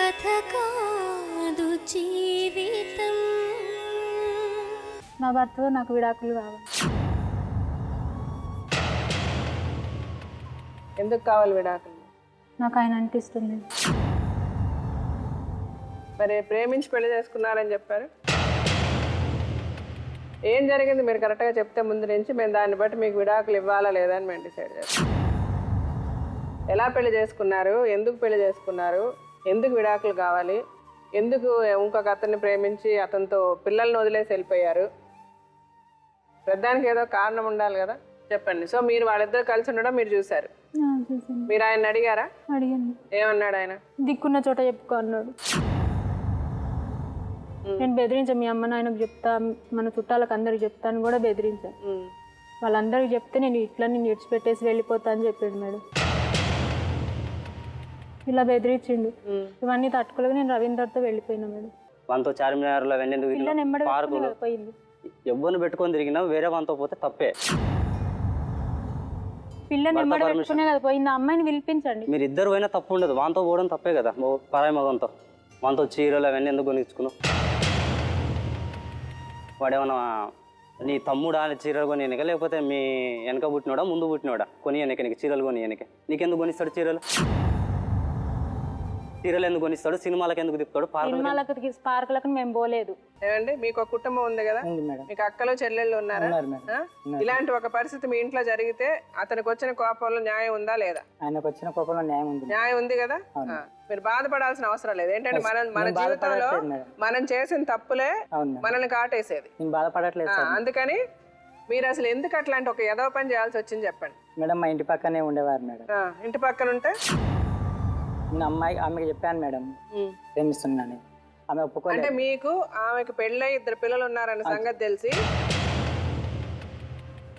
కథ కాదు జీవితం. నా భర్తతో నాకు విడాకులు కావాలి. ఎందుకు కావాలి విడాకులు? నాకు ఆయన అంటే ఇష్టం లేదు. మరి ప్రేమించి పెళ్లి చేసుకున్నారని చెప్పారు. ఏం జరిగింది మీరు కరెక్ట్గా చెప్తే ముందు నుంచి మేము దాన్ని బట్టి మీకు విడాకులు ఇవ్వాలా లేదా అని మేము డిసైడ్ చేస్తాం. ఎలా పెళ్లి చేసుకున్నారు, ఎందుకు పెళ్లి చేసుకున్నారు, ఎందుకు విడాకులు కావాలి, ఎందుకు ఇంకొక అతన్ని ప్రేమించి అతనితో పిల్లల్ని వదిలేసి వెళ్ళిపోయారు? ప్రధానికి ఏదో కారణం ఉండాలి కదా, చెప్పండి. సో మీరు వాళ్ళిద్దరు కలిసి ఉండడం మీరు చూసారు, మీరు ఆయన అడిగారా? అడిగాను. ఏమన్నాడు ఆయన? దిక్కున్న చోట చెప్పుకో అన్నాడు. నేను బెదిరించాను, మీ అమ్మ నాయనకు చెప్తా, మన చుట్టాలకు అందరికి చెప్తాను కూడా బెదిరించాను. వాళ్ళందరికి చెప్తే నేను ఇట్లా నేను విడిచిపెట్టేసి వెళ్ళిపోతా అని చెప్పాడు మేడం. ఇలా బెదిరించిండు. ఇవన్నీ తట్టుకోలేక నేను రవీందర్తో వెళ్ళిపోయినా మేడం. మనతో చార్మినార్లో పోయింది. ఎవరిని పెట్టుకొని తిరిగినా వేరే మనతో పోతే తప్పే. పిల్లని నెమ్మడి పెట్టుకునే కదా పోయింది. అమ్మాయిని పిలిపించండి. మీరు ఇద్దరు పోయినా తప్పు ఉండదు, వాంతో పోవడం తప్పే కదా. పరాయి మగంతో మనతో చీరలు అవన్నీ ఎందుకు కొనిచ్చుకున్నావు? వాడేమన్నా నీ తమ్ముడా అని చీరలు కొని వెనక, లేకపోతే మీ వెనక పుట్టినోడా ముందు పుట్టినోడా కొని వెనక నీకు చీరలు కొని వెనక? నీకెందుకు కొనిస్తాడు చీరలు? చీరలు ఎందుకు కొనిస్తాడు? సినిమాలకు ఎందుకు తిప్పుతాడు? పార్కులకు మేము పోలేదు. ఏమండి మీకు ఒక కుటుంబం ఉంది కదా, మీకు అక్కలు చెల్లెళ్ళు ఉన్నారా? ఇలాంటి ఒక పరిస్థితి మీ ఇంట్లో జరిగితే అతనికి వచ్చిన కోపంలో న్యాయం ఉందా లేదా? ఆయనకు వచ్చిన కోపంలో న్యాయం ఉంది కదా. మీరు బాధపడాల్సిన అవసరం లేదు. ఏంటంటే మన జీవితంలో మనం చేసిన తప్పులే మనల్ని కాటేసేది. అందుకని మీరు అసలు ఎందుకు అట్లాంటి ఒక ఎదవ పని చేయాల్సి వచ్చింది చెప్పండి. మేడం మా ఇంటి పక్కనే ఉండేవారు మేడం. ఇంటి పక్కన ఉంటే ఆమెకి చెప్పాను మేడం ప్రేమిస్తున్నాను. ఆమె ఒప్పుకోలేదు. అంటే మీకు ఆమెకు పెళ్ళై 2 పిల్లలు ఉన్నారన్న సంగతి తెలిసి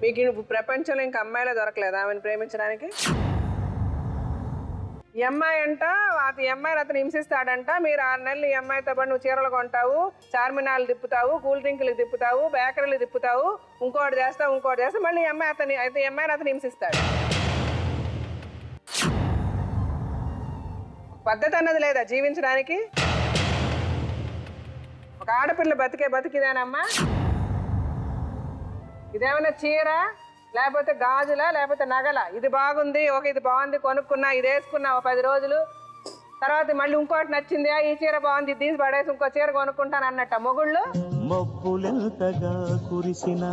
మీకు ప్రపంచంలో ఇంకా అమ్మాయిలే దొరకలేదు ఆమెను ప్రేమించడానికి? ఈ అమ్మాయి అంట ఈ అమ్మాయిని అతను హింసిస్తాడంట. మీరు 6 నెలలు ఈ అమ్మాయితో పాటు నువ్వు చీరలు కొంటావు, చార్మినార్లు తిప్పుతావు, కూల్ డ్రింకులు తిప్పుతావు, బేకరీలు తిప్పుతావు, ఇంకోటి చేస్తావు, మళ్ళీ ఈ అమ్మాయిని అతను హింసిస్తాడు. పద్ధతి అన్నది లేదా జీవించడానికి? ఒక ఆడపిల్ల బతికిదేనమ్మా? ఇదేమన్నా చీర, లేకపోతే గాజులా, లేకపోతే నగల? ఇది బాగుంది, ఇది బాగుంది, కొనుక్కున్నా, ఇది వేసుకున్నా 10 రోజులు, తర్వాత మళ్ళీ ఇంకోటి నచ్చింది, ఈ చీర బాగుంది, తీసి పడేసి ఇంకో చీర కొనుక్కుంటాను అన్నట్ట మొగుళ్ళు? మబ్బులెంతగా కురిసిన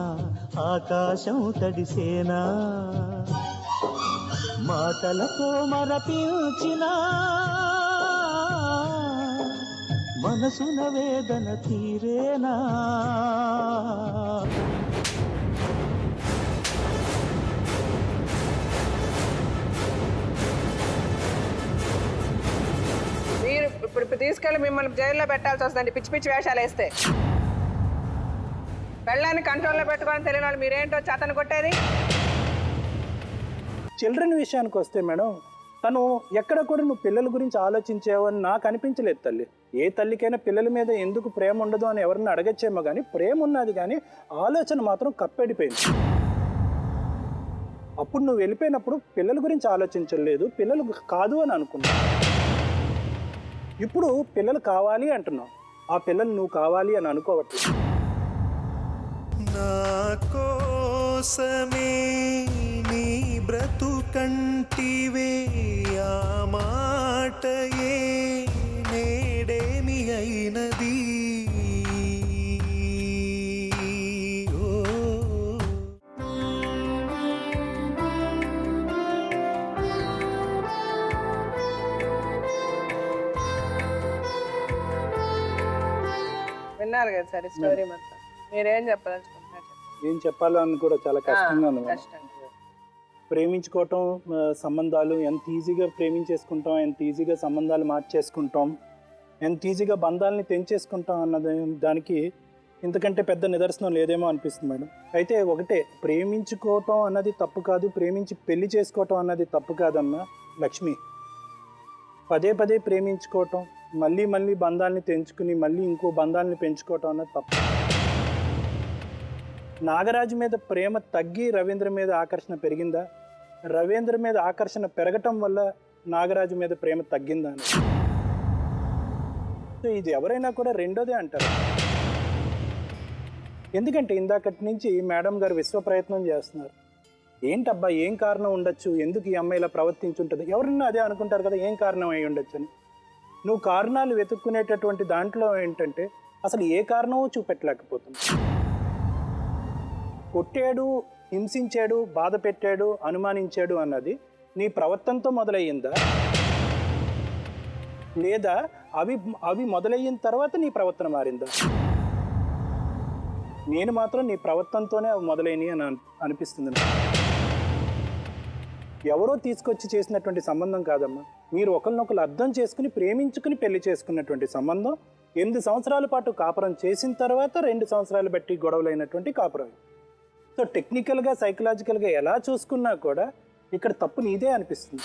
ఆకాశం తడిసేనా, మాటలతో మరపించిన మనసున వేదన తీరేనా? మీరు ఇప్పుడు తీసుకెళ్ళి మిమ్మల్ని జైల్లో పెట్టాల్సి వస్తుందండి పిచ్చి పిచ్చి వేషాలు వేస్తే. పెళ్ళాన్ని కంట్రోల్లో పెట్టుకోవాలని తెలియని వాళ్ళు మీరేంటో చేతను కొట్టేది? చిల్డ్రన్ విషయానికి వస్తే మేడం, తను ఎక్కడ కూడా నువ్వు పిల్లల గురించి ఆలోచించావని నాకు అనిపించలేదు తల్లి. ఏ తల్లికైనా పిల్లల మీద ఎందుకు ప్రేమ ఉండదు అని ఎవరిని అడగచ్చేమో, కానీ ప్రేమ ఉన్నది, కానీ ఆలోచన మాత్రం కప్పెడిపోయింది. అప్పుడు నువ్వు వెళ్ళిపోయినప్పుడు పిల్లల గురించి ఆలోచించలేదు, పిల్లలు కాదు అని అనుకున్నావు. ఇప్పుడు పిల్లలు కావాలి అంటున్నావు, ఆ పిల్లలు నువ్వు కావాలి అని అనుకోవట్లేదు. నా కోసమే నీ బ్రతుకంటివే, ఆ మాటయే నేడేమి అయినది? విన్నారు కదా సార్ స్టోరీ మొత్తం. మీరేం చెప్పాలనుకుంటున్నారు? ఏం చెప్పాలని కూడా చాలా కష్టంగా ఉంది. ప్రేమించుకోవటం, సంబంధాలు ఎంత ఈజీగా ప్రేమించేసుకుంటాం, ఎంత ఈజీగా సంబంధాలు మార్చేసుకుంటాం, ఎంత ఈజీగా బంధాలని తెంచేసుకుంటాం అన్నది దానికి ఇంతకంటే పెద్ద నిదర్శనం లేదేమో అనిపిస్తుంది మేడం. అయితే ఒకటే, ప్రేమించుకోవటం అన్నది తప్పు కాదు, ప్రేమించి పెళ్లి చేసుకోవటం అన్నది తప్పు కాదమ్మా లక్ష్మి. పదే పదే ప్రేమించుకోవటం, మళ్ళీ మళ్ళీ బంధాలని తెంచుకుని మళ్ళీ ఇంకో బంధాలని పెంచుకోవటం అన్నది తప్పు. నాగరాజు మీద ప్రేమ తగ్గి రవీంద్ర మీద ఆకర్షణ పెరిగిందా? రవీంద్ర మీద ఆకర్షణ పెరగటం వల్ల నాగరాజు మీద ప్రేమ తగ్గిందా అని సో ఇది ఎవరైనా కూడా రెండోదే అంటారు. ఎందుకంటే ఇందాకటి నుంచి మేడం గారు విశ్వ ప్రయత్నం చేస్తున్నారు. ఏంటబ్బా ఏం కారణం ఉండొచ్చు, ఎందుకు ఈ అమ్మాయి ఇలా ప్రవర్తించుంటుంది, ఎవరన్నా అదే అనుకుంటారు కదా ఏం కారణం అయి ఉండొచ్చు అని. నువ్వు కారణాలు వెతుక్కునేటటువంటి దాంట్లో ఏంటంటే అసలు ఏ కారణమో చూపెట్టలేకపోతుంది. కొట్టాడు, హింసించాడు, బాధ పెట్టాడు, అనుమానించాడు అన్నది నీ ప్రవర్తనతో మొదలయ్యిందా, లేదా అవి మొదలయ్యిన తర్వాత నీ ప్రవర్తన మారిందా? నేను మాత్రం నీ ప్రవర్తనతోనే అవి మొదలైనవి అని అనిపిస్తుంది నాకు. ఎవరో తీసుకొచ్చి చేసినటువంటి సంబంధం కాదమ్మా, మీరు ఒకరినొకరు అర్థం చేసుకుని ప్రేమించుకుని పెళ్లి చేసుకున్నటువంటి సంబంధం. 8 సంవత్సరాల పాటు కాపురం చేసిన తర్వాత 2 సంవత్సరాలు బట్టి గొడవలైనటువంటి కాపురం. సో టెక్నికల్గా సైకలాజికల్గా ఎలా చూసుకున్నా కూడా ఇక్కడ తప్పు నీదే అనిపిస్తుంది.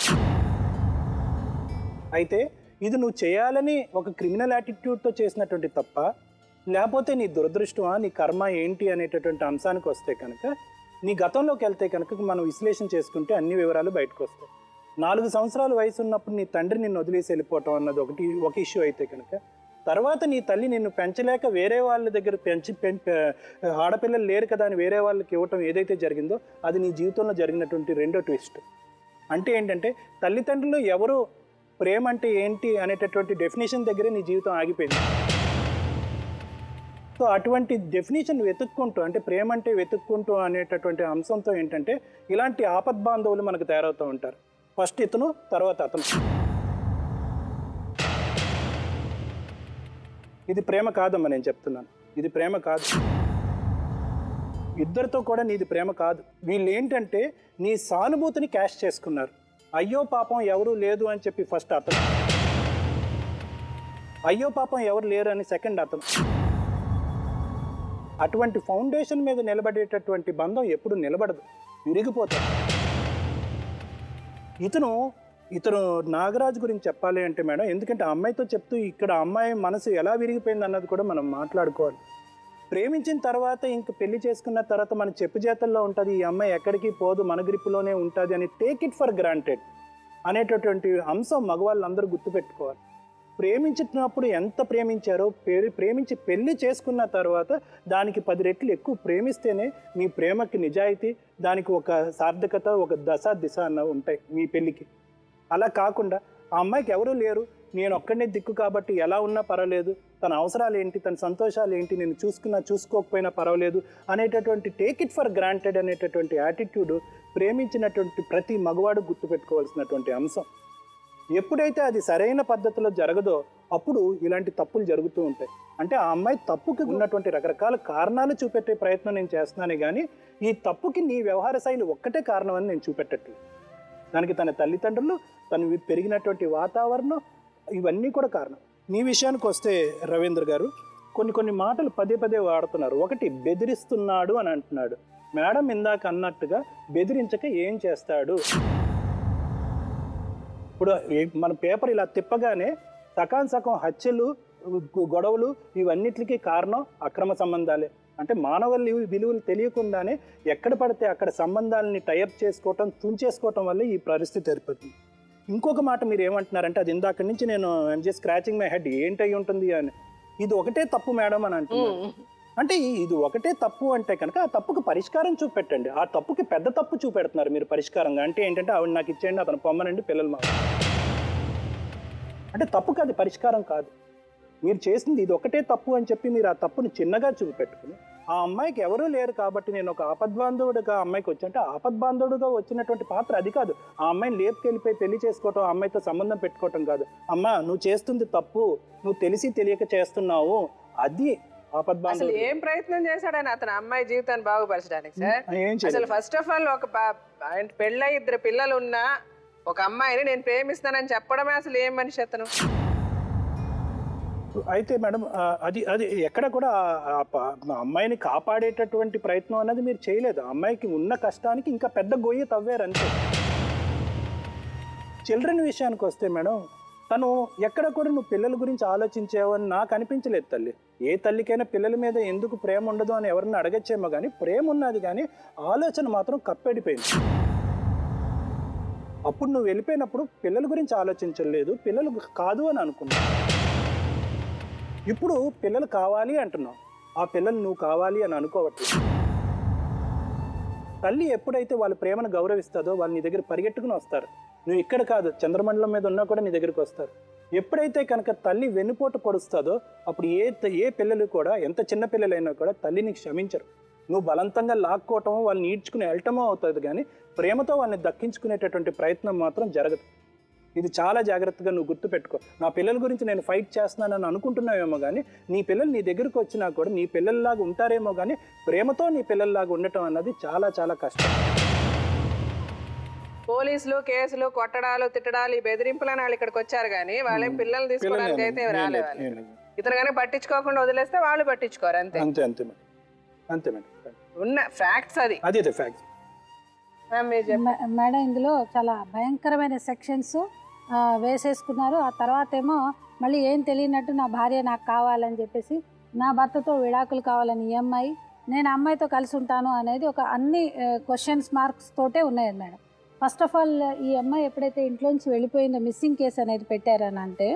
అయితే ఇది నువ్వు చేయాలని ఒక క్రిమినల్ యాటిట్యూడ్తో చేసినటువంటి తప్ప, లేకపోతే నీ దురదృష్టమా, నీ కర్మ ఏంటి అనేటటువంటి అంశానికి వస్తే కనుక, నీ గతంలోకి వెళ్తే కనుక మనం విశ్లేషణ చేసుకుంటే అన్ని వివరాలు బయటకు వస్తాయి. 4 సంవత్సరాల వయసు ఉన్నప్పుడు నీ తండ్రి నిన్ను వదిలేసి వెళ్ళిపోవటం అన్నది ఒక ఇష్యూ అయితే కనుక, తర్వాత నీ తల్లి నిన్ను పెంచలేక వేరే వాళ్ళ దగ్గర ఆడపిల్లలు లేరు కదా అని వేరే వాళ్ళకి ఇవ్వటం ఏదైతే జరిగిందో అది నీ జీవితంలో జరిగినటువంటి రెండో ట్విస్ట్. అంటే ఏంటంటే తల్లిదండ్రులు ఎవరు, ప్రేమ అంటే ఏంటి అనేటటువంటి డెఫినేషన్ దగ్గరే నీ జీవితం ఆగిపోయింది. సో అటువంటి డెఫినేషన్ వెతుక్కుంటూ, అంటే ప్రేమ అంటే వెతుక్కుంటూ అనేటటువంటి అంశంతో ఏంటంటే ఇలాంటి ఆపద్బాంధవులు మనకు తయారవుతూ ఉంటారు. ఫస్ట్ ఇతను, తర్వాత అతను. ఇది ప్రేమ కాదమ్మా, నేను చెప్తున్నాను, ఇది ప్రేమ కాదు. ఇద్దరితో కూడా నీది ప్రేమ కాదు. వీళ్ళు ఏంటంటే నీ సానుభూతిని క్యాష్ చేసుకున్నారు. అయ్యో పాపం ఎవరు లేదు అని చెప్పి ఫస్ట్ అతను, అయ్యో పాపం ఎవరు లేరు అని సెకండ్ అతను. అటువంటి ఫౌండేషన్ మీద నిలబడేటటువంటి బంధం ఎప్పుడు నిలబడదు, విరిగిపోతుంది. ఇతను నాగరాజు గురించి చెప్పాలి అంటే మేడం, ఎందుకంటే ఆ అమ్మాయితో చెప్తూ ఇక్కడ అమ్మాయి మనసు ఎలా విరిగిపోయింది అన్నది కూడా మనం మాట్లాడుకోవాలి. ప్రేమించిన తర్వాత ఇంక పెళ్లి చేసుకున్న తర్వాత మన చెప్పు చేతల్లో ఉంటుంది, ఈ అమ్మాయి ఎక్కడికి పోదు, మన గ్రిప్పులోనే ఉంటుంది అని టేక్ ఇట్ ఫర్ గ్రాంటెడ్ అనేటటువంటి అంశం మగవాళ్ళందరూ గుర్తుపెట్టుకోవాలి. ప్రేమించినప్పుడు ఎంత ప్రేమించారో, ప్రేమించి పెళ్లి చేసుకున్న తర్వాత దానికి 10 రెట్లు ఎక్కువ ప్రేమిస్తేనే మీ ప్రేమకి నిజాయితీ, దానికి ఒక సార్థకత, ఒక దిశ అన్న ఉంటాయి మీ పెళ్ళికి. అలా కాకుండా ఆ అమ్మాయికి ఎవరూ లేరు, నేను ఒక్కడనే దిక్కు కాబట్టి ఎలా ఉన్నా పర్వాలేదు, తన అవసరాలు ఏంటి, తన సంతోషాలు ఏంటి, నేను చూసుకోకపోయినా పర్వాలేదు అనేటటువంటి టేక్ ఇట్ ఫర్ గ్రాంటెడ్ అనేటటువంటి యాటిట్యూడ్ ప్రేమించినటువంటి ప్రతి మగవాడు గుర్తుపెట్టుకోవాల్సినటువంటి అంశం. ఎప్పుడైతే అది సరైన పద్ధతిలో జరగదో అప్పుడు ఇలాంటి తప్పులు జరుగుతూ ఉంటాయి. అంటే ఆ అమ్మాయి తప్పుకి ఉన్నటువంటి రకరకాల కారణాలు చూపెట్టే ప్రయత్నం నేను చేస్తున్నానే కానీ ఈ తప్పుకి నీ వ్యవహార శైలి ఒక్కటే కారణం అని నేను చూపెట్టట్లేదు. దానికి తన తల్లిదండ్రులు, తను పెరిగినటువంటి వాతావరణం, ఇవన్నీ కూడా కారణం. నీ విషయానికి వస్తే రవీంద్ర గారు కొన్ని మాటలు పదే వాడుతున్నారు. ఒకటి, బెదిరిస్తున్నాడు అని అంటున్నాడు. మేడం ఇందాక అన్నట్టుగా బెదిరించక ఏం చేస్తాడు? ఇప్పుడు మన పేపర్ ఇలా తిప్పగానే సగం హత్యలు, గొడవలు ఇవన్నిటికీ కారణం అక్రమ సంబంధాలే. అంటే మానవ విలువలు తెలియకుండానే ఎక్కడ పడితే అక్కడ సంబంధాలని టైఅప్ చేసుకోవటం, తుంచేసుకోవటం వల్ల ఈ పరిస్థితి ఏర్పడుతుంది. ఇంకొక మాట మీరు ఏమంటున్నారంటే, అది ఇందాక నుంచి నేను జస్ట్ స్క్రాచింగ్ మై హెడ్, ఏంటై ఉంటుంది అని, ఇది ఒకటే తప్పు మేడం అని అంటున్నారు. అంటే ఇది ఒకటే తప్పు అంటే కనుక ఆ తప్పుకు పరిష్కారం చూపెట్టండి. ఆ తప్పుకి పెద్ద తప్పు చూపెడుతున్నారు మీరు పరిష్కారంగా. అంటే ఏంటంటే ఆవిడ నాకు ఇచ్చేయండి, అతను పొమ్మనండి, పిల్లలు మా అంటే తప్పుకి అది పరిష్కారం కాదు. మీరు చేసింది ఇది ఒకటే తప్పు అని చెప్పి మీరు ఆ తప్పుని చిన్నగా చూపెట్టుకుని ఆ అమ్మాయికి ఎవరూ లేరు కాబట్టి నేను ఒక ఆపద్బాంధవుడిగా అమ్మాయికి వచ్చి, ఆపద్బాంధవుడిగా వచ్చినటువంటి పాత్ర అది కాదు. ఆ అమ్మాయిని లేపుకెళ్ళిపోయి పెళ్లి చేసుకోవటం, ఆ అమ్మాయితో సంబంధం పెట్టుకోవటం కాదు. అమ్మా నువ్వు చేస్తుంది తప్పు, నువ్వు తెలిసి తెలియక చేస్తున్నావు, అది అసలు ఏం ప్రయత్నం చేశాడని అతను అమ్మాయి జీవితాన్ని బాగుపరచడానికి సార్? అసలు ఫస్ట్ ఆఫ్ ఆల్ ఒక పెళ్ళై 2 పిల్లలు ఉన్న ఒక అమ్మాయిని నేను ప్రేమిస్తానని చెప్పడమే అసలు ఏం మనిషి అతను? అయితే మేడం అది ఎక్కడ కూడా అమ్మాయిని కాపాడేటటువంటి ప్రయత్నం అన్నది మీరు చేయలేదు. అమ్మాయికి ఉన్న కష్టానికి ఇంకా పెద్ద గొయ్యి తవ్వారు అంతే. చిల్డ్రన్ విషయానికి వస్తే మేడం, తను ఎక్కడ కూడా నువ్వు పిల్లల గురించి ఆలోచించావని నాకు అనిపించలేదు తల్లి. ఏ తల్లికైనా పిల్లల మీద ఎందుకు ప్రేమ ఉండదు అని ఎవరిని అడగచ్చేమో కానీ ప్రేమ ఉన్నది, కానీ ఆలోచన మాత్రం కప్పెడిపోయింది. అప్పుడు నువ్వు వెళ్ళిపోయినప్పుడు పిల్లల గురించి ఆలోచించలేదు, పిల్లలు కాదు అని అనుకున్నావు. ఇప్పుడు పిల్లలు కావాలి అంటున్నావు, ఆ పిల్లలు నువ్వు కావాలి అని అనుకోవట్లేదు. తల్లి ఎప్పుడైతే వాళ్ళ ప్రేమను గౌరవిస్తుందో వాళ్ళు నీ దగ్గర పరిగెట్టుకుని వస్తారు. నువ్వు ఇక్కడ కాదు, చంద్రమండలం మీద ఉన్నా కూడా నీ దగ్గరికి వస్తారు. ఎప్పుడైతే కనుక తల్లి వెన్నుపోటు పొడుస్తుందో అప్పుడు ఏ పిల్లలు కూడా, ఎంత చిన్న పిల్లలైనా కూడా తల్లిని క్షమించరు. నువ్వు బలవంతంగా లాక్కోవటమో వాళ్ళని ఈడ్చుకుని వెళ్ళటమో అవుతుంది, కానీ ప్రేమతో వాళ్ళని దక్కించుకునేటటువంటి ప్రయత్నం మాత్రం జరగదు. ఇది చాలా జాగ్రత్తగా నువ్వు గుర్తుపెట్టుకో. నా పిల్లల గురించి నేను ఫైట్ చేస్తున్నానని అనుకుంటున్నావేమో, కానీ నీ పిల్లలు నీ దగ్గరికి వచ్చినా కూడా నీ పిల్లల్లాగా ఉంటారేమో, కానీ ప్రేమతో నీ పిల్లల్లాగా ఉండటం అన్నది చాలా చాలా కష్టం. పోలీసులు కేసులు కొట్టడాలు తిట్టడాలు ఈ బెదిరింపులని వాళ్ళు ఇక్కడికి వచ్చారు, కానీ వాళ్ళేం పిల్లల్ని తీసుకోవడానికి అయితే రాలేదు. ఇతను కానీ పట్టించుకోకుండా వదిలేస్తే వాళ్ళు పట్టించుకోరు. అంతే అంతే అంతే మేడం, అంతే మేడం, ఉన్న ఫ్యాక్ట్స్ అది. అదే ఫ్యాక్ట్స్. మేడం ఇందులో చాలా భయంకరమైన సెక్షన్స్ వేసేసుకున్నారు. ఆ తర్వాత ఏమో మళ్ళీ ఏం తెలియనట్టు నా భార్య నాకు కావాలని చెప్పేసి, నా భర్తతో విడాకులు కావాలని ఈఎంఐ, నేను అమ్మాయితో కలిసి ఉంటాను అనేది ఒక అన్ని క్వశ్చన్స్ మార్క్స్ తోటే ఉన్నాయి మేడం. ఫస్ట్ ఆఫ్ ఆల్ ఈ అమ్మాయి ఎప్పుడైతే ఇంట్లోంచి వెళ్ళిపోయిందో మిస్సింగ్ కేసు అనేది పెట్టారని అంటే,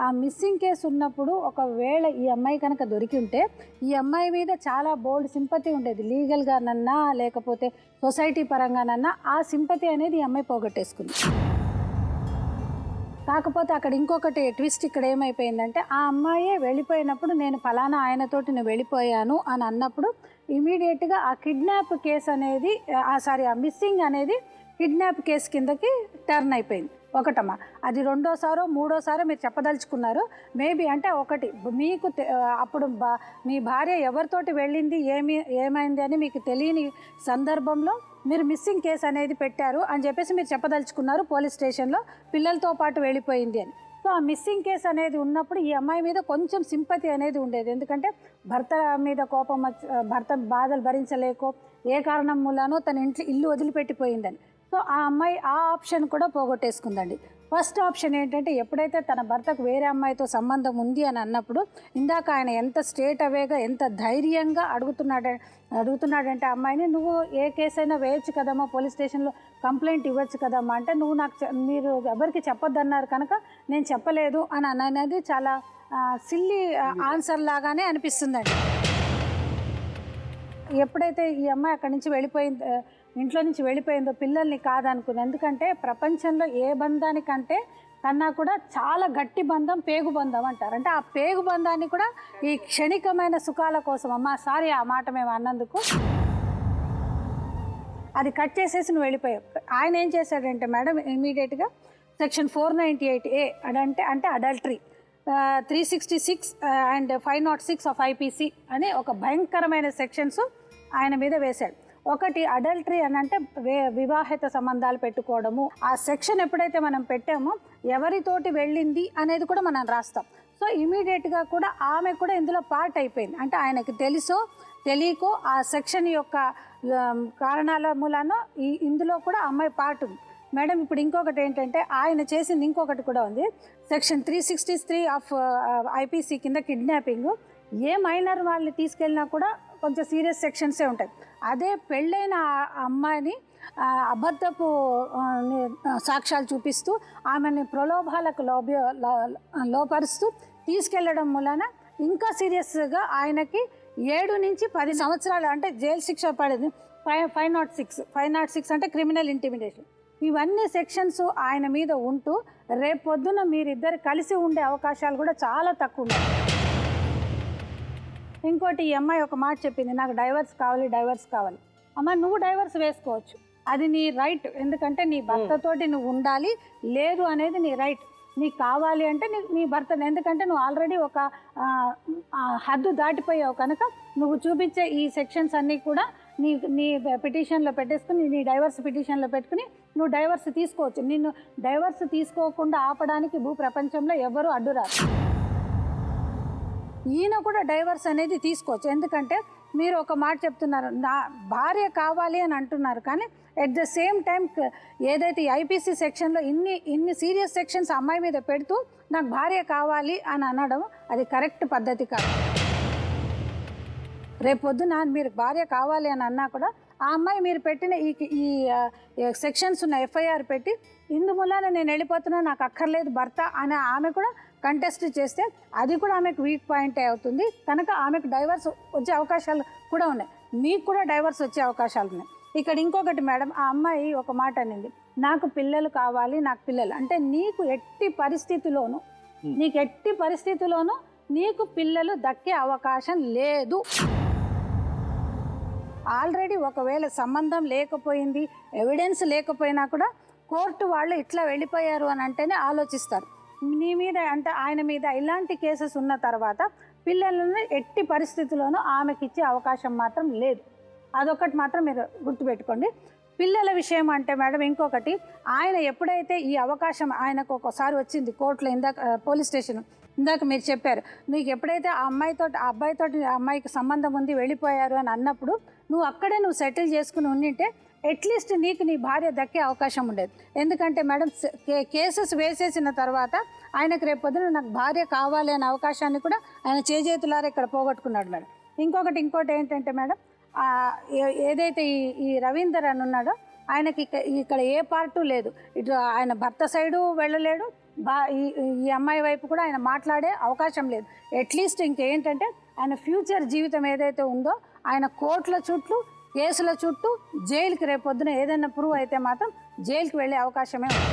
ఆ మిస్సింగ్ కేసు ఉన్నప్పుడు ఒకవేళ ఈ అమ్మాయి కనుక దొరికి ఉంటే ఈ అమ్మాయి మీద చాలా బోల్డ్ సింపతి ఉండేది. లీగల్గానన్నా లేకపోతే సొసైటీ పరంగానన్నా ఆ సింపతి అనేది ఈ అమ్మాయి పోగొట్టేసుకుంది. కాకపోతే అక్కడ ఇంకొకటి ట్విస్ట్ ఇక్కడ ఏమైపోయిందంటే, ఆ అమ్మాయే వెళ్ళిపోయినప్పుడు నేను ఫలానా ఆయనతోటి నేను వెళ్ళిపోయాను అని అన్నప్పుడు ఇమీడియట్గా ఆ కిడ్నాప్ కేసు అనేది ఆ మిస్సింగ్ అనేది కిడ్నాప్ కేసు కిందకి టర్న్ అయిపోయింది. ఒకటమ్మా, అది రెండోసారో మూడోసారో మీరు చెప్పదలుచుకున్నారు మేబీ. అంటే ఒకటి మీకు అప్పుడు మీ భార్య ఎవరితోటి వెళ్ళింది ఏమైంది అని మీకు తెలియని సందర్భంలో మీరు మిస్సింగ్ కేసు అనేది పెట్టారు అని చెప్పేసి మీరు చెప్పదలుచుకున్నారు పోలీస్ స్టేషన్లో, పిల్లలతో పాటు వెళ్ళిపోయింది అని. సో ఆ మిస్సింగ్ కేసు అనేది ఉన్నప్పుడు ఈ అమ్మాయి మీద కొంచెం సింపతి అనేది ఉండేది. ఎందుకంటే భర్త మీద కోపం భర్త బాధలు భరించలేకో ఏ కారణం మూలానో తన ఇల్లు వదిలిపెట్టిపోయిందని. సో ఆ అమ్మాయి ఆ ఆప్షన్ కూడా పోగొట్టేసుకుందండి. ఫస్ట్ ఆప్షన్ ఏంటంటే, ఎప్పుడైతే తన భర్తకు వేరే అమ్మాయితో సంబంధం ఉంది అని అన్నప్పుడు ఇందాక ఆయన ఎంత స్ట్రేట్ అవేగా ఎంత ధైర్యంగా అడుగుతున్నాడంటే అమ్మాయిని, నువ్వు ఏ కేసైనా వేయచ్చు కదమ్మా, పోలీస్ స్టేషన్లో కంప్లైంట్ ఇవ్వచ్చు కదమ్మా అంటే, నువ్వు మీరు ఎవరికి చెప్పొద్దన్నారు కనుక నేను చెప్పలేదు అని అనేది చాలా సిల్లీ ఆన్సర్ లాగానే అనిపిస్తుందండి. ఎప్పుడైతే ఈ అమ్మాయి అక్కడి నుంచి ఇంట్లో నుంచి వెళ్ళిపోయిందో పిల్లల్ని కాదనుకుంది. ఎందుకంటే ప్రపంచంలో ఏ బంధానికంటే కన్నా కూడా చాలా గట్టి బంధం పేగు బంధం అంటారు. అంటే ఆ పేగు బంధాన్ని కూడా ఈ క్షణికమైన సుఖాల కోసం, అమ్మా సారీ ఆ మాట మేము అన్నందుకు, అది కట్ చేసేసి నువ్వు వెళ్ళిపోయావు. ఆయన ఏం చేశాడంటే మేడం, ఇమీడియట్గా సెక్షన్ 498A అంటే అడల్టరీ, 366 అండ్ 506 ఆఫ్ IPC అనే ఒక భయంకరమైన సెక్షన్స్ ఆయన మీద వేశాడు. ఒకటి అడల్టరీ అని అంటే వివాహిత సంబంధాలు పెట్టుకోవడము. ఆ సెక్షన్ ఎప్పుడైతే మనం పెట్టామో ఎవరితోటి వెళ్ళింది అనేది కూడా మనం రాస్తాం. సో ఇమీడియట్గా కూడా ఆమె కూడా ఇందులో పార్ట్ అయిపోయింది. అంటే ఆయనకి తెలుసో తెలియకో ఆ సెక్షన్ యొక్క కారణాల మూలానో ఇందులో కూడా అమ్మాయి పార్ట్ ఉంది మేడం. ఇప్పుడు ఇంకొకటి ఏంటంటే, ఆయన చేసింది ఇంకొకటి కూడా ఉంది. సెక్షన్ 363 ఆఫ్ IPC కింద కిడ్నాపింగ్. ఏ మైనర్ వాళ్ళని తీసుకెళ్ళినా కూడా కొంచెం సీరియస్ సెక్షన్సే ఉంటాయి. అదే పెళ్ళైన అమ్మాయిని అబద్ధపు సాక్ష్యాలు చూపిస్తూ ఆమెని ప్రలోభాలకు లోపరుస్తూ తీసుకెళ్లడం మూలన ఇంకా సీరియస్గా ఆయనకి 7 నుంచి 10 సంవత్సరాలు అంటే జైలు శిక్ష పడింది. 506 అంటే క్రిమినల్ ఇంటిమిడేషన్. ఇవన్నీ సెక్షన్స్ ఆయన మీద ఉంటూ రేపొద్దున మీరిద్దరు కలిసి ఉండే అవకాశాలు కూడా చాలా తక్కువ ఉన్నాయి. ఇంకోటి, ఈ అమ్మాయి ఒక మాట చెప్పింది, నాకు డైవర్స్ కావాలి. అమ్మ నువ్వు డైవర్స్ వేసుకోవచ్చు, అది నీ రైట్. ఎందుకంటే నీ భర్తతోటి నువ్వు ఉండాలి, లేదు అనేది నీ రైట్. నీకు కావాలి అంటే నీ భర్తను, ఎందుకంటే నువ్వు ఆల్రెడీ ఒక హద్దు దాటిపోయావు కనుక నువ్వు చూపించే ఈ సెక్షన్స్ అన్నీ కూడా నీ పిటిషన్లో పెట్టేసుకుని, నీ డైవర్స్ పిటిషన్లో పెట్టుకుని నువ్వు డైవర్స్ తీసుకోవచ్చు. నిన్ను డైవర్స్ తీసుకోకుండా ఆపడానికి భూప్రపంచంలో ఎవరు అడ్డురారు. ఈయన కూడా డైవర్స్ అనేది తీసుకోవచ్చు. ఎందుకంటే మీరు ఒక మాట చెప్తున్నారు, నా భార్య కావాలి అని అంటున్నారు, కానీ ఎట్ ద సేమ్ టైం ఏదైతే IPC సెక్షన్లో ఇన్ని సీరియస్ సెక్షన్స్ అమ్మాయి మీద పెడుతూ నాకు భార్య కావాలి అని అనడం అది కరెక్ట్ పద్ధతి కాదు. రేపొద్దున మీరు భార్య కావాలి అని అన్నా కూడా ఆ అమ్మాయి మీరు పెట్టిన ఈ సెక్షన్స్ ఉన్న FIR పెట్టి ఇందుమూలాన నేను వెళ్ళిపోతున్నా, నాకు అక్కర్లేదు భర్త అని ఆమె కూడా కంటెస్ట్ చేస్తే అది కూడా ఆమెకు వీక్ పాయింటే అవుతుంది. కనుక ఆమెకు డైవర్స్ వచ్చే అవకాశాలు కూడా ఉన్నాయి, మీకు కూడా డైవర్స్ వచ్చే అవకాశాలు ఉన్నాయి. ఇక్కడ ఇంకొకటి మేడం, ఆ అమ్మాయి ఒక మాట అనింది, నాకు పిల్లలు కావాలి, నాకు పిల్లలు అంటే నీకు ఎట్టి పరిస్థితిలోనూ నీకు పిల్లలు దక్కే అవకాశం లేదు. ఆల్రెడీ ఒకవేళ సంబంధం లేకపోయింది, ఎవిడెన్స్ లేకపోయినా కూడా కోర్టు వాళ్ళు ఇట్లా వెళ్ళిపోయారు అని అంటేనే ఆలోచిస్తారు. నీ మీద అంటే ఆయన మీద ఇలాంటి కేసెస్ ఉన్న తర్వాత పిల్లలను ఎట్టి పరిస్థితుల్లోనూ ఆమెకి ఇచ్చే అవకాశం మాత్రం లేదు. అదొకటి మాత్రం మీరు గుర్తుపెట్టుకోండి. పిల్లల విషయం అంటే మేడం ఇంకొకటి, ఆయన ఎప్పుడైతే ఈ అవకాశం ఆయనకు ఒకసారి వచ్చింది కోర్టులో, పోలీస్ స్టేషన్ ఇందాక మీరు చెప్పారు, నీకు ఎప్పుడైతే ఆ అమ్మాయికి సంబంధం ఉంది వెళ్ళిపోయారు అని అన్నప్పుడు నువ్వు అక్కడే సెటిల్ చేసుకుని ఉండింటే అట్లీస్ట్ నీకు నీ భార్య దక్కే అవకాశం ఉండేది. ఎందుకంటే మేడం కేసెస్ వేసేసిన తర్వాత ఆయనకు రేపు పొద్దున నాకు భార్య కావాలి అనే అవకాశాన్ని కూడా ఆయన చేజేతులారా ఇక్కడ పోగొట్టుకున్నాడు మేడం. ఇంకోటి ఏంటంటే మేడం, ఏదైతే ఈ రవీందర్ అని ఉన్నాడో ఆయనకి ఇక్కడ ఏ పార్టు లేదు, ఇటు ఆయన భర్త సైడు వెళ్ళలేడు, ఈ అమ్మాయి వైపు కూడా ఆయన మాట్లాడే అవకాశం లేదు. అట్లీస్ట్ ఇంకేంటంటే ఆయన ఫ్యూచర్ జీవితం ఏదైతే ఉందో ఆయన కోర్టుల చుట్టూ కేసుల చుట్టూ జైలుకి రేపు పొద్దున ఏదైనా ప్రూవ్ అయితే మాత్రం జైలుకి వెళ్ళే అవకాశమే ఉంది.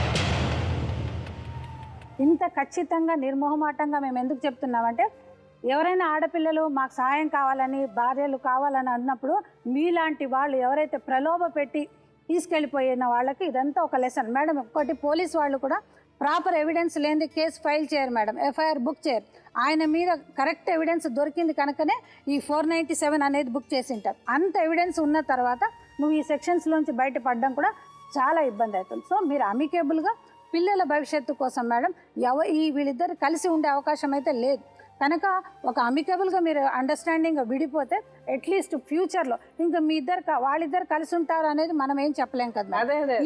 ఇంత ఖచ్చితంగా నిర్మోహమాటంగా మేము ఎందుకు చెప్తున్నామంటే, ఎవరైనా ఆడపిల్లలు మాకు సహాయం కావాలని, భార్యలు కావాలని అన్నప్పుడు మీలాంటి వాళ్ళు ఎవరైతే ప్రలోభ పెట్టి తీసుకెళ్ళిపోయిన వాళ్ళకి ఇదంతా ఒక లెసన్ మేడం. ఒక్కటి పోలీస్ వాళ్ళు కూడా ప్రాపర్ ఎవిడెన్స్ లేని కేసు ఫైల్ చేయరు మేడం, ఎఫ్ఐఆర్ బుక్ చేయరు. ఆయన మీద కరెక్ట్ ఎవిడెన్స్ దొరికింది కనుకనే ఈ 497 అనేది బుక్ చేసి ఉంటారు. అంత ఎవిడెన్స్ ఉన్న తర్వాత నువ్వు ఈ సెక్షన్స్లోంచి బయటపడడం కూడా చాలా ఇబ్బంది అవుతుంది. సో మీరు అమికేబుల్గా పిల్లల భవిష్యత్తు కోసం మేడం వీళ్ళిద్దరు కలిసి ఉండే అవకాశం అయితే లేదు. కనుక ఒక అమికబుల్గా మీరు అండర్స్టాండింగ్ విడిపోతే అట్లీస్ట్ ఫ్యూచర్లో ఇంకా వాళ్ళిద్దరు కలిసి ఉంటారు అనేది మనం ఏం చెప్పలేం కదా.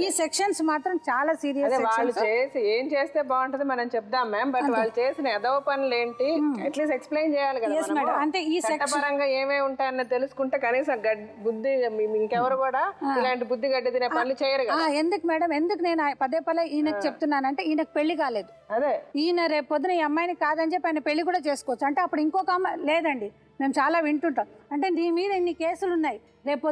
ఈ సెక్షన్స్ మాత్రం చాలా సీరియస్. వాళ్ళు చేసి ఏం చేస్తే బాగుంటుంది మనం చెప్దాం మ్యామ్, బట్ వాళ్ళు చేసిన ఎదవ పనులు ఏంటి అట్లీస్ట్ ఎక్స్ప్లెయిన్ చేయాలి కదా. అంటే ఈ చట్టపరంగా ఏమేమి ఉంటాయని తెలుసుకుంటే కనీసం బుద్ధి ఇంకెవరు కూడా ఇలాంటి బుద్ధి గడ్డి తినే పనులు చేయరు కదా. ఎందుకు మేడం, ఎందుకు నేను పదే ఈయనకు చెప్తున్నానంటే, ఈయనకు పెళ్లి కాలేదు, అదే ఈయన రేపు పొద్దున ఈ అమ్మాయిని కాదని చెప్పి ఆయన పెళ్లి కూడా చేసుకోవచ్చు. అంటే అప్పుడు ఇంకొక అమ్మాయి లేదండి, మేము చాలా వింటుంటాం. అంటే నీ మీద ఇన్ని కేసులు ఉన్నాయి, రేపు